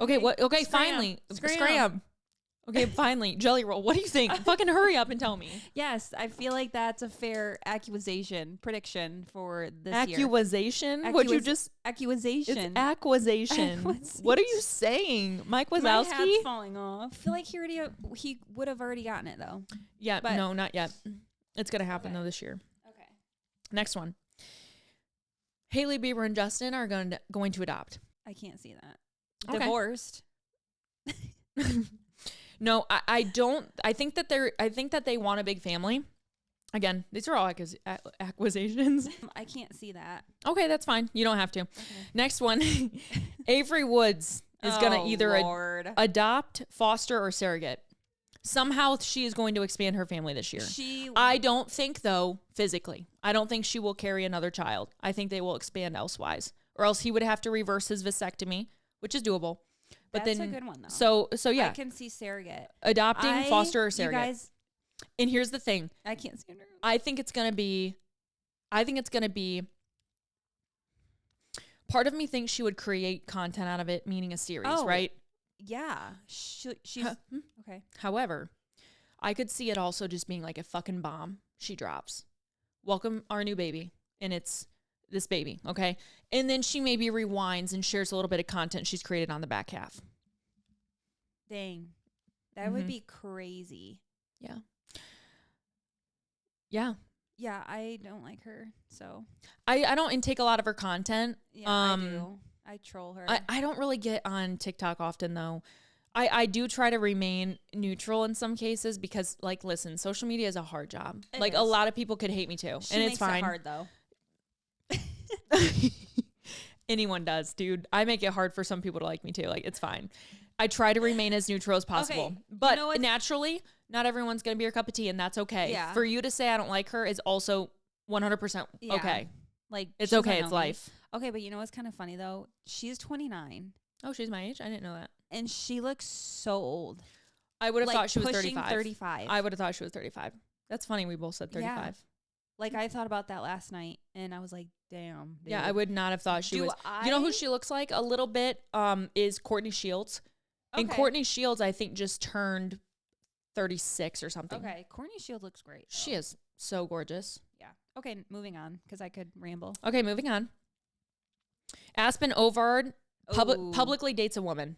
Okay, what? Okay, finally. Scram. Okay, finally. Jelly Roll. What do you think? Fucking hurry up and tell me. Yes, I feel like that's a fair prediction for this year. Accusation? What'd you just... Accusation. It's acquisition. What are you saying? Mike Wazowski? My hat's falling off. I feel like he would have already gotten it, though. Yeah, but no, not yet. It's going to happen, though, this year. Okay. Next one. Hailey Bieber and Justin are going to adopt. I can't see that. Okay. Divorced. No, I don't. I think that they want a big family. Again, these are all acquisitions. I can't see that. Okay, that's fine. You don't have to. Okay. Next one. Avery Woods is going to either adopt, foster, or surrogate. Somehow she is going to expand her family this year. I don't think, though, physically. I don't think she will carry another child. I think they will expand elsewise. Or else he would have to reverse his vasectomy, which is doable. But that's then, a good one, though. So yeah. I can see surrogate. Adopting, foster, or surrogate. You guys, and here's the thing. I can't see her. I think it's going to be, part of me thinks she would create content out of it, meaning a series, right? Yeah. She's, okay. However, I could see it also just being like a fucking bomb she drops. Welcome our new baby. And it's this baby, okay? And then she maybe rewinds and shares a little bit of content she's created on the back half. Dang. That would be crazy. Yeah. Yeah. Yeah, I don't like her, so. I don't intake a lot of her content. Yeah, I do. I troll her. I don't really get on TikTok often, though. I do try to remain neutral in some cases because, like, listen, social media is a hard job. A lot of people could hate me, too. And it's fine. It hard, though. Anyone does, dude. I make it hard for some people to like me, too. Like, it's fine. I try to remain as neutral as possible. Okay. But naturally, not everyone's going to be your cup of tea, and that's okay. Yeah. For you to say I don't like her is also 100% okay. Like, it's okay. It's life. Okay, but you know what's kind of funny, though? She's 29. Oh, she's my age? I didn't know that. And she looks so old. I would have thought she was 35. 35. I would have thought she was 35. That's funny. We both said 35. Yeah. Like, I thought about that last night, and I was like, damn. Dude. Yeah, I would not have thought she was. You know who she looks like a little bit is Courtney Shields. Okay. And Courtney Shields, I think, just turned 36 or something. Okay, Courtney Shields looks great, though. She is so gorgeous. Yeah. Okay, moving on, because I could ramble. Okay, moving on. Aspen Ovard publicly dates a woman.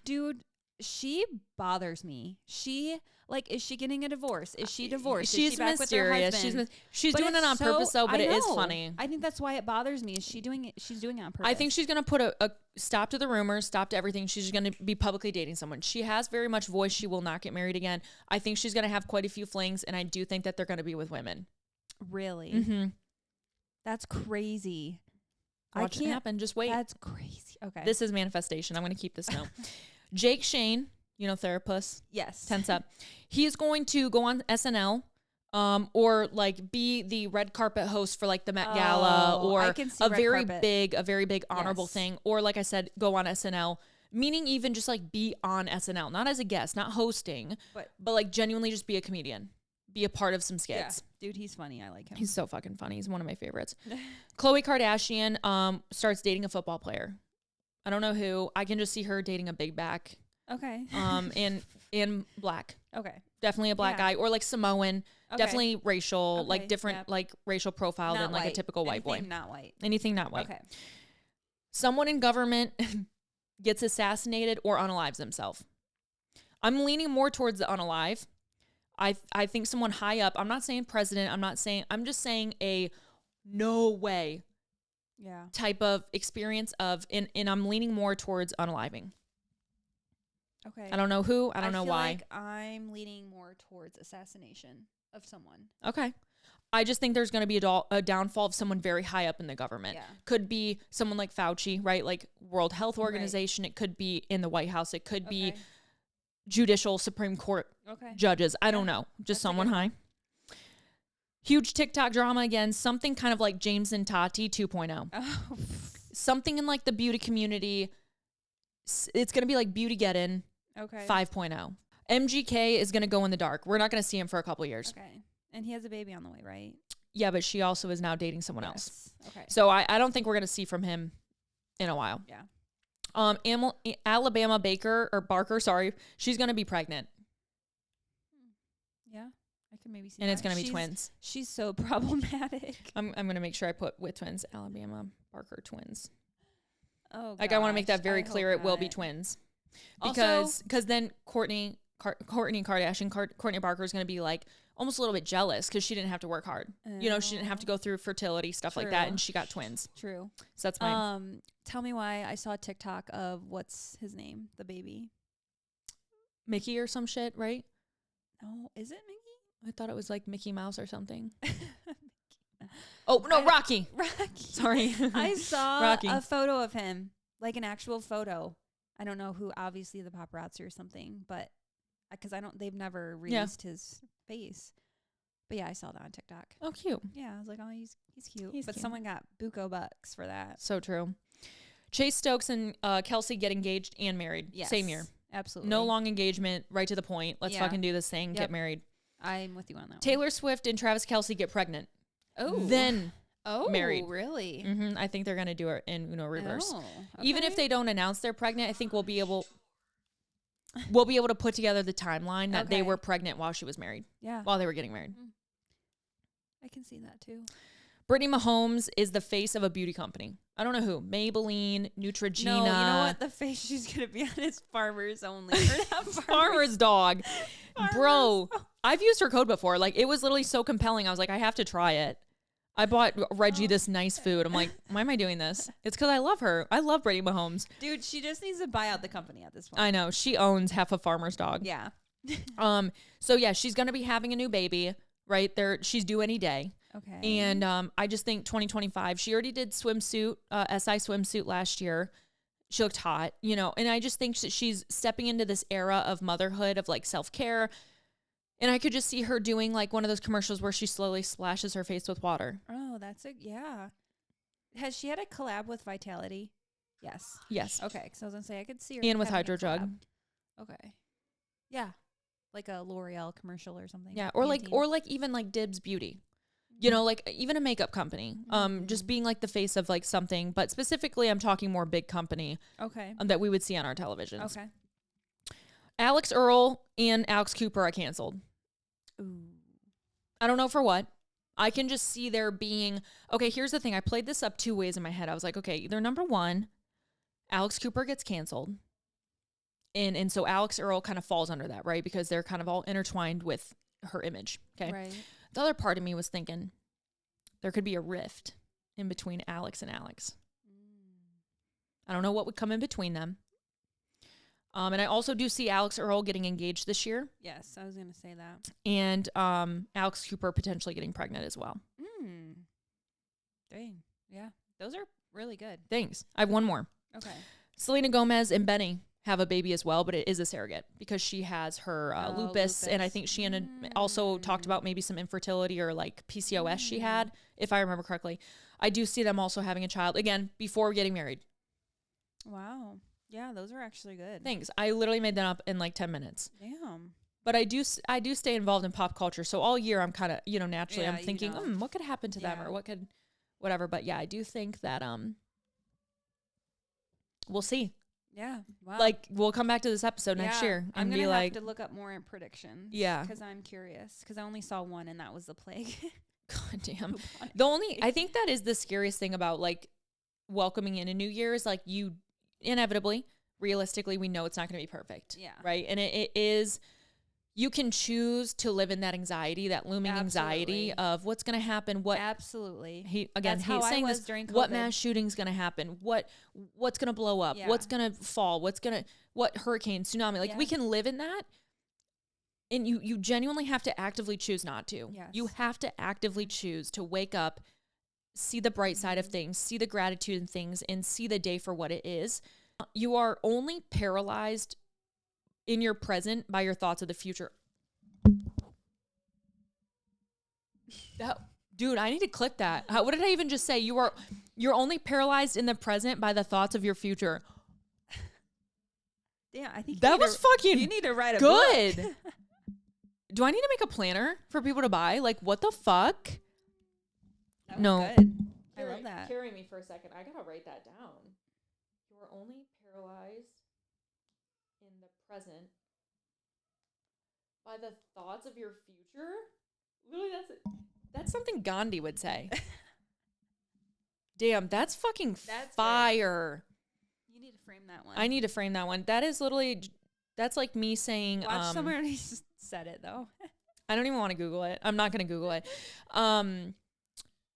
Dude, she bothers me. Is she getting a divorce? Is she divorced? She's back mysterious. With her husband? She's doing it on purpose, though, but it is funny. I think that's why it bothers me. She's doing it on purpose. I think she's going to put a stop to the rumors, stop to everything. She's going to be publicly dating someone. She has very much voice. She will not get married again. I think she's going to have quite a few flings, and I do think that they're going to be with women. Really? Mm-hmm. That's crazy. Watch it happen. Just wait. That's crazy. Okay. This is manifestation. I'm going to keep this note. Jake Shane, therapist. Yes. Tense up. He's going to go on SNL, or like be the red carpet host for like the Met Gala, or a very big honorable thing, or like I said, go on SNL. Meaning even just like be on SNL, not as a guest, not hosting, but like genuinely just be a comedian. Be a part of some skits. Yeah. Dude, he's funny. I like him. He's so fucking funny. He's one of my favorites. Khloe Kardashian starts dating a football player. I don't know who. I can just see her dating a big back. Okay. And black. Okay. Definitely a black guy, or like Samoan. Okay. Definitely racial, Okay, like different, like racial profile Not than like white. a typical white boy. Anything not white. Anything not white. Okay. Someone in government gets assassinated or unalives himself. I'm leaning more towards the unalive. I think someone high up. I'm not saying president. I'm just saying a no way type of experience of, and I'm leaning more towards unaliving. Okay. I don't know who. I don't know why. Like I'm leaning more towards assassination of someone. Okay. I just think there's going to be a downfall of someone very high up in the government. Yeah. Could be someone like Fauci, right? Like World Health Organization. Right. It could be in the White House. It could be judicial Supreme Court judges. I don't know. Just someone high. Huge TikTok drama again. Something kind of like James and Tati 2.0. Oh. Something in like the beauty community. It's going to be like Beauty Get-In 5.0. MGK is going to go in the dark. We're not going to see him for a couple years. Okay. And he has a baby on the way, right? Yeah, but she also is now dating someone else. Okay. So I don't think we're going to see from him in a while. Yeah. Alabama Barker, sorry. She's going to be pregnant. Yeah. I could maybe see and it's going to be twins. She's so problematic. I'm going to make sure I put with twins. Alabama Barker twins. Oh, like I want to make that very clear. It will be twins. Because then Courtney Kardashian, Courtney Barker is going to be like almost a little bit jealous because she didn't have to work hard. You know, she didn't have to go through fertility, stuff like that. And she got twins. True. So that's mine. Tell me why. I saw a TikTok of what's his name? The baby. Mickey or some shit, right? No, is it Mickey? I thought it was like Mickey Mouse or something. Oh, no, Rocky. Sorry. I saw a photo of him, like an actual photo. I don't know who, obviously the paparazzi or something, but because they've never released his face. But yeah, I saw that on TikTok. Oh, cute. Yeah, I was like, oh, he's cute. But someone got buco bucks for that. So true. Chase Stokes and Kelsey get engaged and married. Yes, same year. Absolutely. No long engagement, right to the point. Let's fucking do this thing, get married. I'm with you on that Taylor Swift and Travis Kelce get pregnant. Oh. Then married. Really? Mm-hmm. I think they're going to do it in reverse. Oh, okay. Even if they don't announce they're pregnant, I think we'll be able to put together the timeline that they were pregnant while she was married. Yeah. While they were getting married. I can see that too. Brittany Mahomes is the face of a beauty company. I don't know who. Maybelline, Neutrogena. No, you know what? The face she's going to be on is Farmers Only. Farmer's Dog. Bro, I've used her code before. Like, it was literally so compelling. I was like, I have to try it. I bought Reggie this nice food. I'm like, why am I doing this? It's because I love her. I love Brittany Mahomes. Dude, she just needs to buy out the company at this point. I know. She owns half of Farmer's Dog. Yeah. So, yeah, she's going to be having a new baby right there. She's due any day. Okay. And I just think 2025, she already did swimsuit, SI swimsuit last year. She looked hot, you know, and I just think that she's stepping into this era of motherhood, of like self-care. And I could just see her doing like one of those commercials where she slowly splashes her face with water. Oh, yeah. Has she had a collab with Vitality? Yes. Yes. Okay. Because I was going to say, I could see her. And with Hydro-Jug. Okay. Yeah. Like a L'Oreal commercial or something. Yeah. Or like even like Dibs Beauty. You know, like even a makeup company, just being like the face of like something, but specifically I'm talking more big company that we would see on our televisions. Okay. Alix Earle and Alex Cooper are canceled. Ooh. I don't know for what. I can just see there being, okay, here's the thing. I played this up two ways in my head. I was like, okay, either number one, Alex Cooper gets canceled. And so Alix Earle kind of falls under that, right? Because they're kind of all intertwined with her image. Okay. Right. The other part of me was thinking there could be a rift in between Alex and Alex. I don't know what would come in between them. And I also do see Alix Earle getting engaged this year. Yes, I was going to say that. And Alex Cooper potentially getting pregnant as well. Dang. Yeah. Those are really good. Thanks. I have one more. Okay. Selena Gomez and Benny have a baby as well, but it is a surrogate because she has her lupus, and I think she also talked about maybe some infertility or like PCOS she had, if I remember correctly. I do see them also having a child, again, before getting married. Wow. Yeah, those are actually good. Thanks. I literally made that up in like 10 minutes. Damn. But I do stay involved in pop culture, so all year I'm kind of, naturally I'm thinking, what could happen to them or whatever. But yeah, I do think that we'll see. Yeah. Wow. Like, we'll come back to this episode next year and I'm be gonna like, have to look up more in predictions. Yeah. Because I'm curious. Because I only saw one, and that was the plague. God damn. Bubonic. I think that is the scariest thing about like welcoming in a new year is like you inevitably, realistically, we know it's not going to be perfect. Yeah. Right. And it is, you can choose to live in that anxiety, that looming anxiety of what's going to happen. Absolutely. He's saying this, during COVID. what mass shooting's going to happen? What's going to blow up? Yeah. What's going to fall? What hurricane, tsunami? Like we can live in that. And you genuinely have to actively choose not to. Yes. You have to actively choose to wake up, see the bright side of things, see the gratitude in things, and see the day for what it is. You are only paralyzed in your present by your thoughts of the future. Dude, I need to clip that. What did I even just say? You're only paralyzed in the present by the thoughts of your future. Yeah, I think that was fucking you need to write a good. book. Do I need to make a planner for people to buy? Like, what the fuck? That No. was good. I love that. Carry me for a second. I gotta write that down. You are only paralyzed in the present by the thoughts of your future. Literally, that's something Gandhi would say. Damn, that's fucking fire. Good. You need to frame that one. I need to frame that one. That is literally, that's like me saying. Watch someone already said it though. I don't even want to Google it. I'm not going to Google it.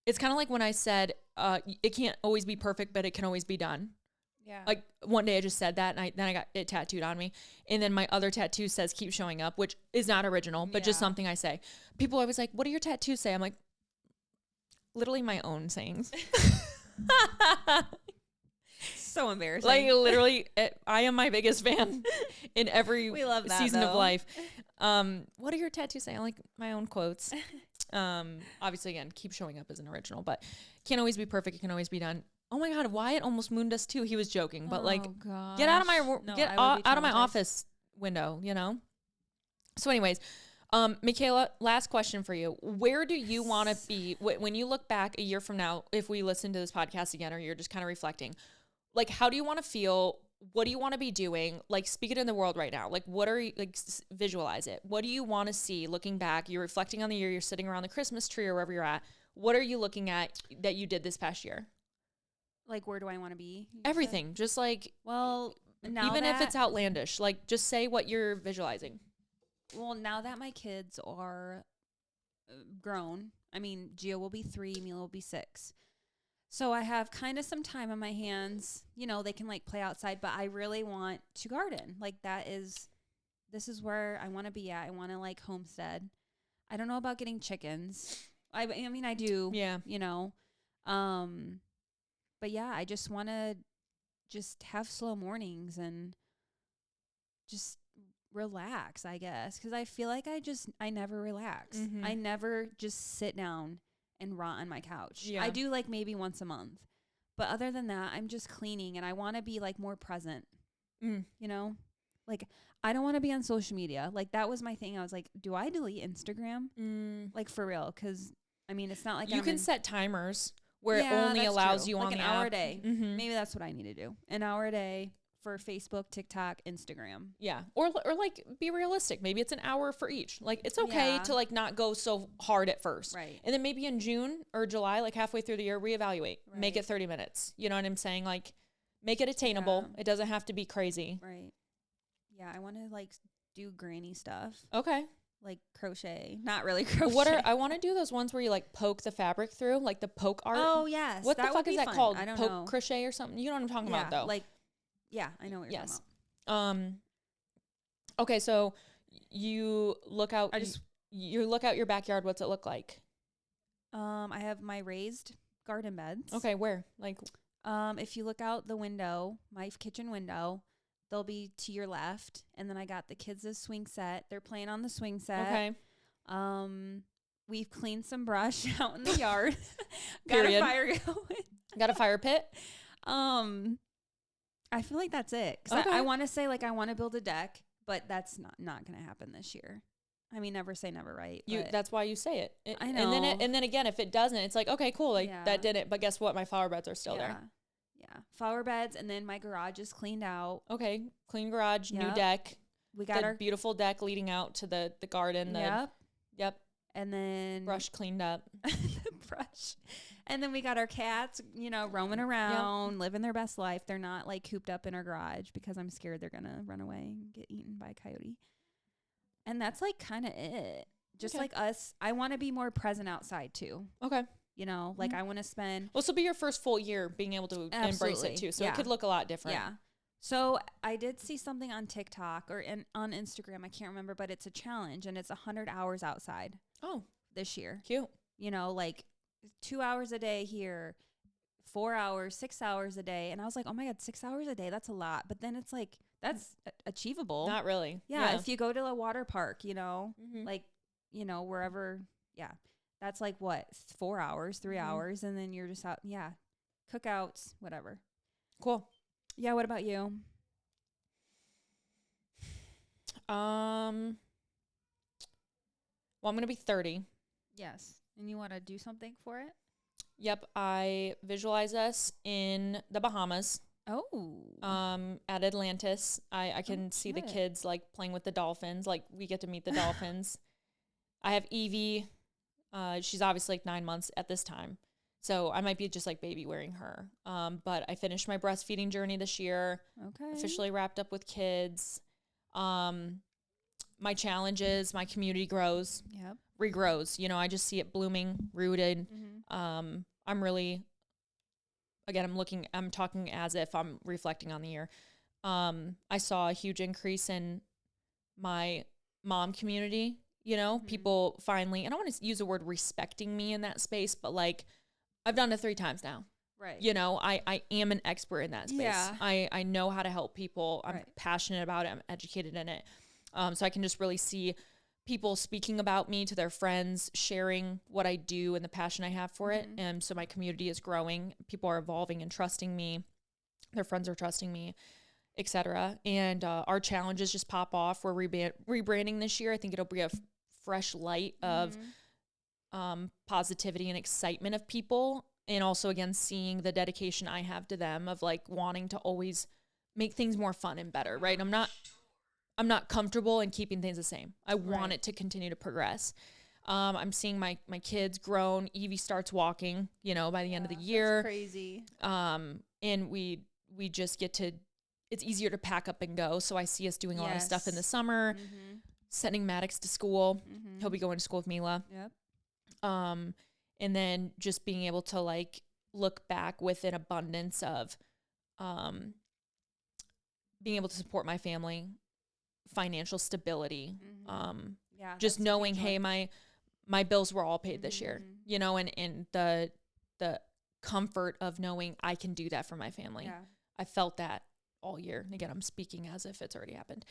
It's kind of like when I said, it can't always be perfect, but it can always be done. Yeah. Like one day I just said that and then I got it tattooed on me. And then my other tattoo says keep showing up, which is not original, but just something I say. People are always like, what do your tattoos say? I'm like, literally my own sayings. So embarrassing. Like literally, I am my biggest fan in every season of life. What do your tattoos say? I like my own quotes. Obviously, again, keep showing up as an original, but can't always be perfect. It can always be done. Oh my God, Wyatt almost mooned us too. He was joking, but like, get out of my out of my office window, you know. So, anyways, Michaela, last question for you: where do you want to be when you look back a year from now? If we listen to this podcast again, or you're just kind of reflecting, like, how do you want to feel? What do you want to be doing? Like, speak it in the world right now. Like, what are you, like, visualize it. What do you want to see looking back? You're reflecting on the year. You're sitting around the Christmas tree or wherever you're at. What are you looking at that you did this past year? Like, where do I want to be? Everything. Said? Just like, well, even if it's outlandish, like, just say what you're visualizing. Well, now that my kids are grown, I mean, Gio will be 3, Mila will be 6. So I have kind of some time on my hands. You know, they can like play outside, but I really want to garden. Like this is where I want to be at. I want to like homestead. I don't know about getting chickens. I mean, I do. Yeah. You know, but yeah, I just want to just have slow mornings and just relax, I guess. Cause I feel like I never relax. Mm-hmm. I never just sit down and rot on my couch. Yeah. I do like maybe once a month. But other than that, I'm just cleaning and I want to be like more present. You know? Like I don't want to be on social media. Like that was my thing. I was like, do I delete Instagram? Like for real? Cuz I mean, it's not like you can set timers where it only allows you like on an the hour app. A day. Mm-hmm. Maybe that's what I need to do. An hour a day for Facebook, TikTok, Instagram. Yeah. Or like be realistic. Maybe it's an hour for each. Like it's okay to like not go so hard at first. Right. And then maybe in June or July, like halfway through the year, reevaluate. Right. Make it 30 minutes. You know what I'm saying? Like make it attainable. Yeah. It doesn't have to be crazy. Right. Yeah, I want to like do granny stuff. Okay. Like crochet. Not really crochet. I want to do those ones where you like poke the fabric through, like the poke art. Oh, yes. What the fuck is that fun. called? I don't poke know. Crochet or something? You know what I'm talking about though. Like yeah, I know what you're talking about. Okay, so you look out you look out your backyard, what's it look like? I have my raised garden beds. Okay, where? Like if you look out the window, my kitchen window, they'll be to your left, and then I got the kids' swing set. They're playing on the swing set. Okay. We've cleaned some brush out in the yard. Got a fire going. Got a fire pit? I feel like that's it. Cause I want to say like I want to build a deck, but that's not going to happen this year. I mean, never say never, right? That's why you say it. I know. And then again, if it doesn't, it's like, okay, cool. Like that didn't. But guess what? My flower beds are still there. Yeah. Flower beds. And then my garage is cleaned out. Okay. Clean garage, new Yep. deck. We got our beautiful deck leading out to the garden. Yep. And then Brush cleaned up. the brush. And then we got our cats, you know, roaming around, living their best life. They're not like cooped up in our garage because I'm scared they're going to run away and get eaten by a coyote. And that's like kind of it. Just like us, I want to be more present outside too. Okay. You know, like I want to spend. Well, this will be your first full year being able to embrace it too. So it could look a lot different. Yeah. So I did see something on TikTok or on Instagram. I can't remember, but it's a challenge and it's 100 hours outside. Oh, this year. Cute. You know, like 2 hours a day here, 4 hours, 6 hours a day. And I was like, oh my God, 6 hours a day. That's a lot. But then it's like, that's achievable. Not really. Yeah. If you go to a water park, you know, like, you know, wherever. Yeah. That's like what? 4 hours, 3 hours. And then you're just out. Yeah. Cookouts, whatever. Cool. Yeah. What about you? Well, I'm going to be 30. Yes. And you want to do something for it? Yep. I visualize us in the Bahamas. Oh. At Atlantis. I can see the kids like playing with the dolphins. Like we get to meet the dolphins. I have Evie. She's obviously like 9 months at this time. So I might be just like baby wearing her. But I finished my breastfeeding journey this year. Okay. Officially wrapped up with kids. My challenges, my community grows. Yep. Regrows. You know, I just see it blooming, rooted. I'm really, again, I'm talking as if I'm reflecting on the year. I saw a huge increase in my mom community, you know, people finally, and I want to use the word respecting me in that space, but like I've done it 3 times now. Right. You know, I am an expert in that space. Yeah. I know how to help people. I'm passionate about it. I'm educated in it. So I can just really see people speaking about me to their friends, sharing what I do and the passion I have for it. And so my community is growing. People are evolving and trusting me. Their friends are trusting me, etc. And our challenges just pop off. We're rebranding this year. I think it'll be a fresh light of positivity and excitement of people. And also, again, seeing the dedication I have to them of like wanting to always make things more fun and better, right? I'm not comfortable in keeping things the same. I want it to continue to progress. I'm seeing my kids grown. Evie starts walking, you know, by the end of the year. That's crazy. And we just get to, it's easier to pack up and go. So I see us doing a lot of stuff in the summer, sending Maddox to school. He'll be going to school with Mila. Yep. And then just being able to like look back with an abundance of, being able to support my family, financial stability, just knowing, hey, my bills were all paid this year, you know, and the comfort of knowing I can do that for my family. Yeah. I felt that all year. And again, I'm speaking as if it's already happened.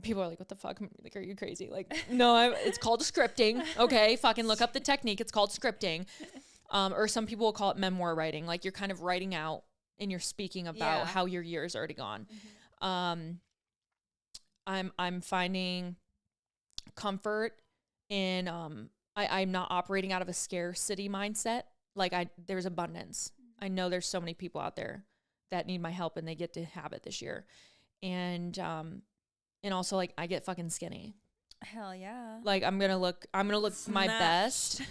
People are like, what the fuck? Like, are you crazy? Like, no, it's called scripting. Okay. Fucking look up the technique. It's called scripting. Or some people will call it memoir writing. Like you're kind of writing out and you're speaking about how your year has already gone. I'm finding comfort in, I'm not operating out of a scarcity mindset. Like there's abundance. I know there's so many people out there that need my help and they get to have it this year. And also like I get fucking skinny. Hell yeah. Like I'm going to look Smashed. my best.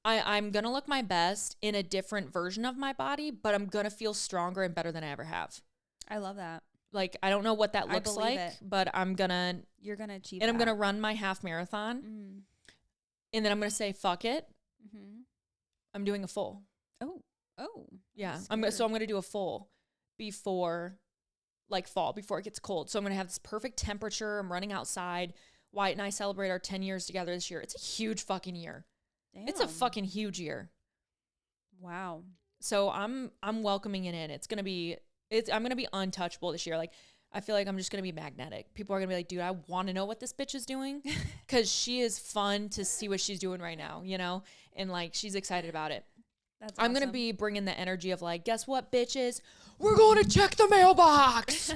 I'm going to look my best in a different version of my body, but I'm going to feel stronger and better than I ever have. I love that. Like, I don't know what that looks like, but you're going to achieve and that. I'm going to run my half marathon and then I'm going to say, fuck it. I'm doing a full. Oh, yeah. I'm going to do a full before like fall, before it gets cold. So I'm going to have this perfect temperature. I'm running outside. Wyatt and I celebrate our 10 years together this year. It's a huge fucking year. Damn. It's a fucking huge year. Wow. So I'm welcoming it in. I'm going to be untouchable this year. Like, I feel like I'm just going to be magnetic. People are going to be like, dude, I want to know what this bitch is doing because she is fun to see what she's doing right now, you know? And like, she's excited about it. That's awesome. I'm going to be bringing the energy of like, guess what, bitches? We're going to check the mailbox.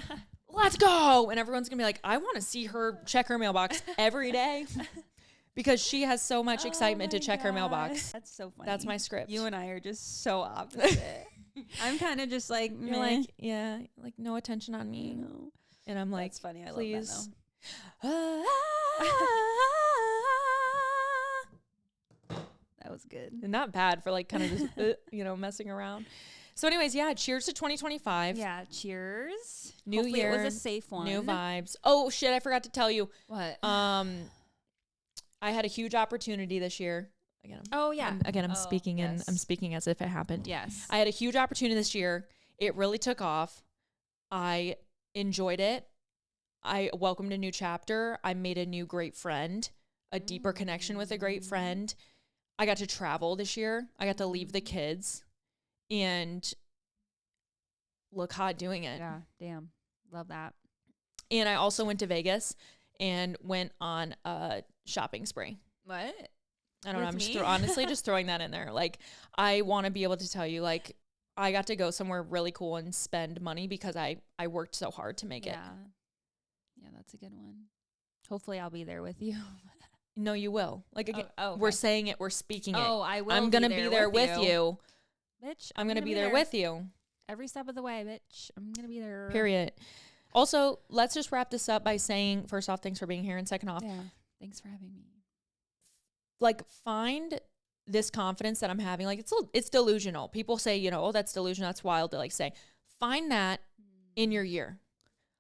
Let's go. And everyone's going to be like, I want to see her check her mailbox every day because she has so much excitement to check her mailbox. That's so funny. That's my script. You and I are just so opposite. I'm kind of just like, you're like, yeah, like no attention on me. No. And I'm like, That's funny. I please. love that, though. That was good. And not bad for like kind of just, messing around. So anyways, yeah, cheers to 2025. Yeah, cheers. New Hopefully year. It was a safe one. New vibes. Oh, shit, I forgot to tell you. What? I had a huge opportunity this year. Again, I'm speaking yes. I'm speaking as if it happened. Yes. I had a huge opportunity this year. It really took off. I enjoyed it. I welcomed a new chapter. I made a new great friend, a deeper connection with a great friend. I got to travel this year. I got to leave the kids and look hot doing it. Yeah, damn. Love that. And I also went to Vegas and went on a shopping spree. What? I don't know. I'm With just me? honestly just throwing that in there. Like, I want to be able to tell you, like, I got to go somewhere really cool and spend money because I worked so hard to make it. Yeah, that's a good one. Hopefully I'll be there with you. No, you will. Like, again, okay. we're saying it. We're speaking it. Oh, I will. I'm going to be there with you. Bitch, I'm going to be there with you. Every step of the way, bitch. I'm going to be there. Period. Also, let's just wrap this up by saying, first off, thanks for being here. And second off, Yeah, thanks for having me. like, find this confidence that I'm having. Like, it's delusional. People say, oh, that's delusional. That's wild to like say. Find that in your year.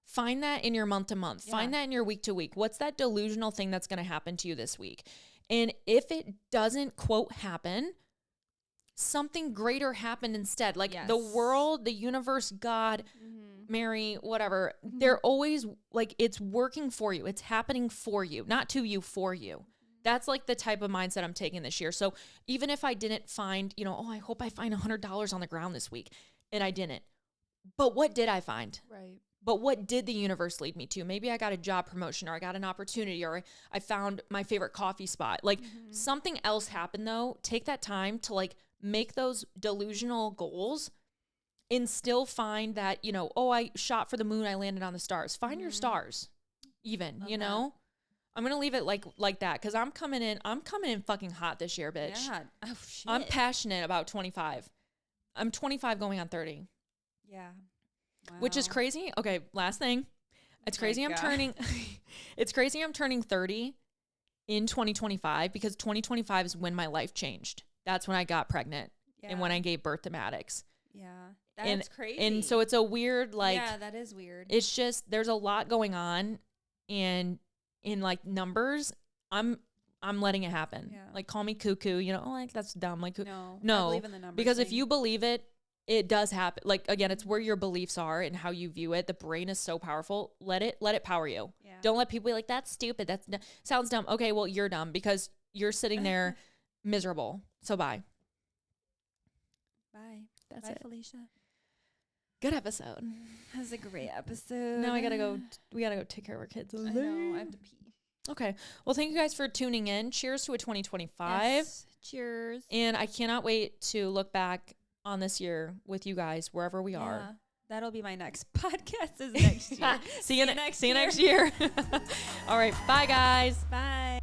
Find that in your month to month. Yeah. Find that in your week to week. What's that delusional thing that's going to happen to you this week? And if it doesn't, quote, happen, something greater happened instead. Like the world, the universe, God, Mary, whatever, they're always like, it's working for you. It's happening for you, not to you, for you. That's like the type of mindset I'm taking this year. So even if I didn't find, I hope I find $100 on the ground this week, and I didn't. But what did I find? Right. But what did the universe lead me to? Maybe I got a job promotion, or I got an opportunity, or I found my favorite coffee spot. Like something else happened though. Take that time to like make those delusional goals and still find that, I shot for the moon, I landed on the stars. Find your stars even, Love know? I'm going to leave it like that because I'm coming in fucking hot this year, bitch. Yeah. Oh, shit. I'm passionate about 25. I'm 25 going on 30. Yeah. Wow. Which is crazy. Okay, last thing. It's crazy I'm turning it's crazy I'm turning 30 in 2025 because 2025 is when my life changed. That's when I got pregnant and when I gave birth to Maddox. Yeah. That's crazy. And so it's a weird yeah, that is weird. It's just there's a lot going on, and in like numbers, I'm letting it happen. Yeah. Like call me cuckoo, like that's dumb. Like no, I believe in the numbers because if thing. you believe it, it does happen. Like again, it's where your beliefs are and how you view it. The brain is so powerful. Let it power you. Yeah. Don't let people be like, that's stupid. Sounds dumb. Okay, well, you're dumb because you're sitting there miserable. So bye. Bye. That's Bye, it. Felicia. Good episode. That was a great episode. Now we gotta go take care of our kids. I know. I have to pee. Okay. Well, thank you guys for tuning in. Cheers to a 2025. Yes. Cheers. And I cannot wait to look back on this year with you guys wherever we are. That'll be my next podcast is next year. See you next year. All right. Bye, guys. Bye.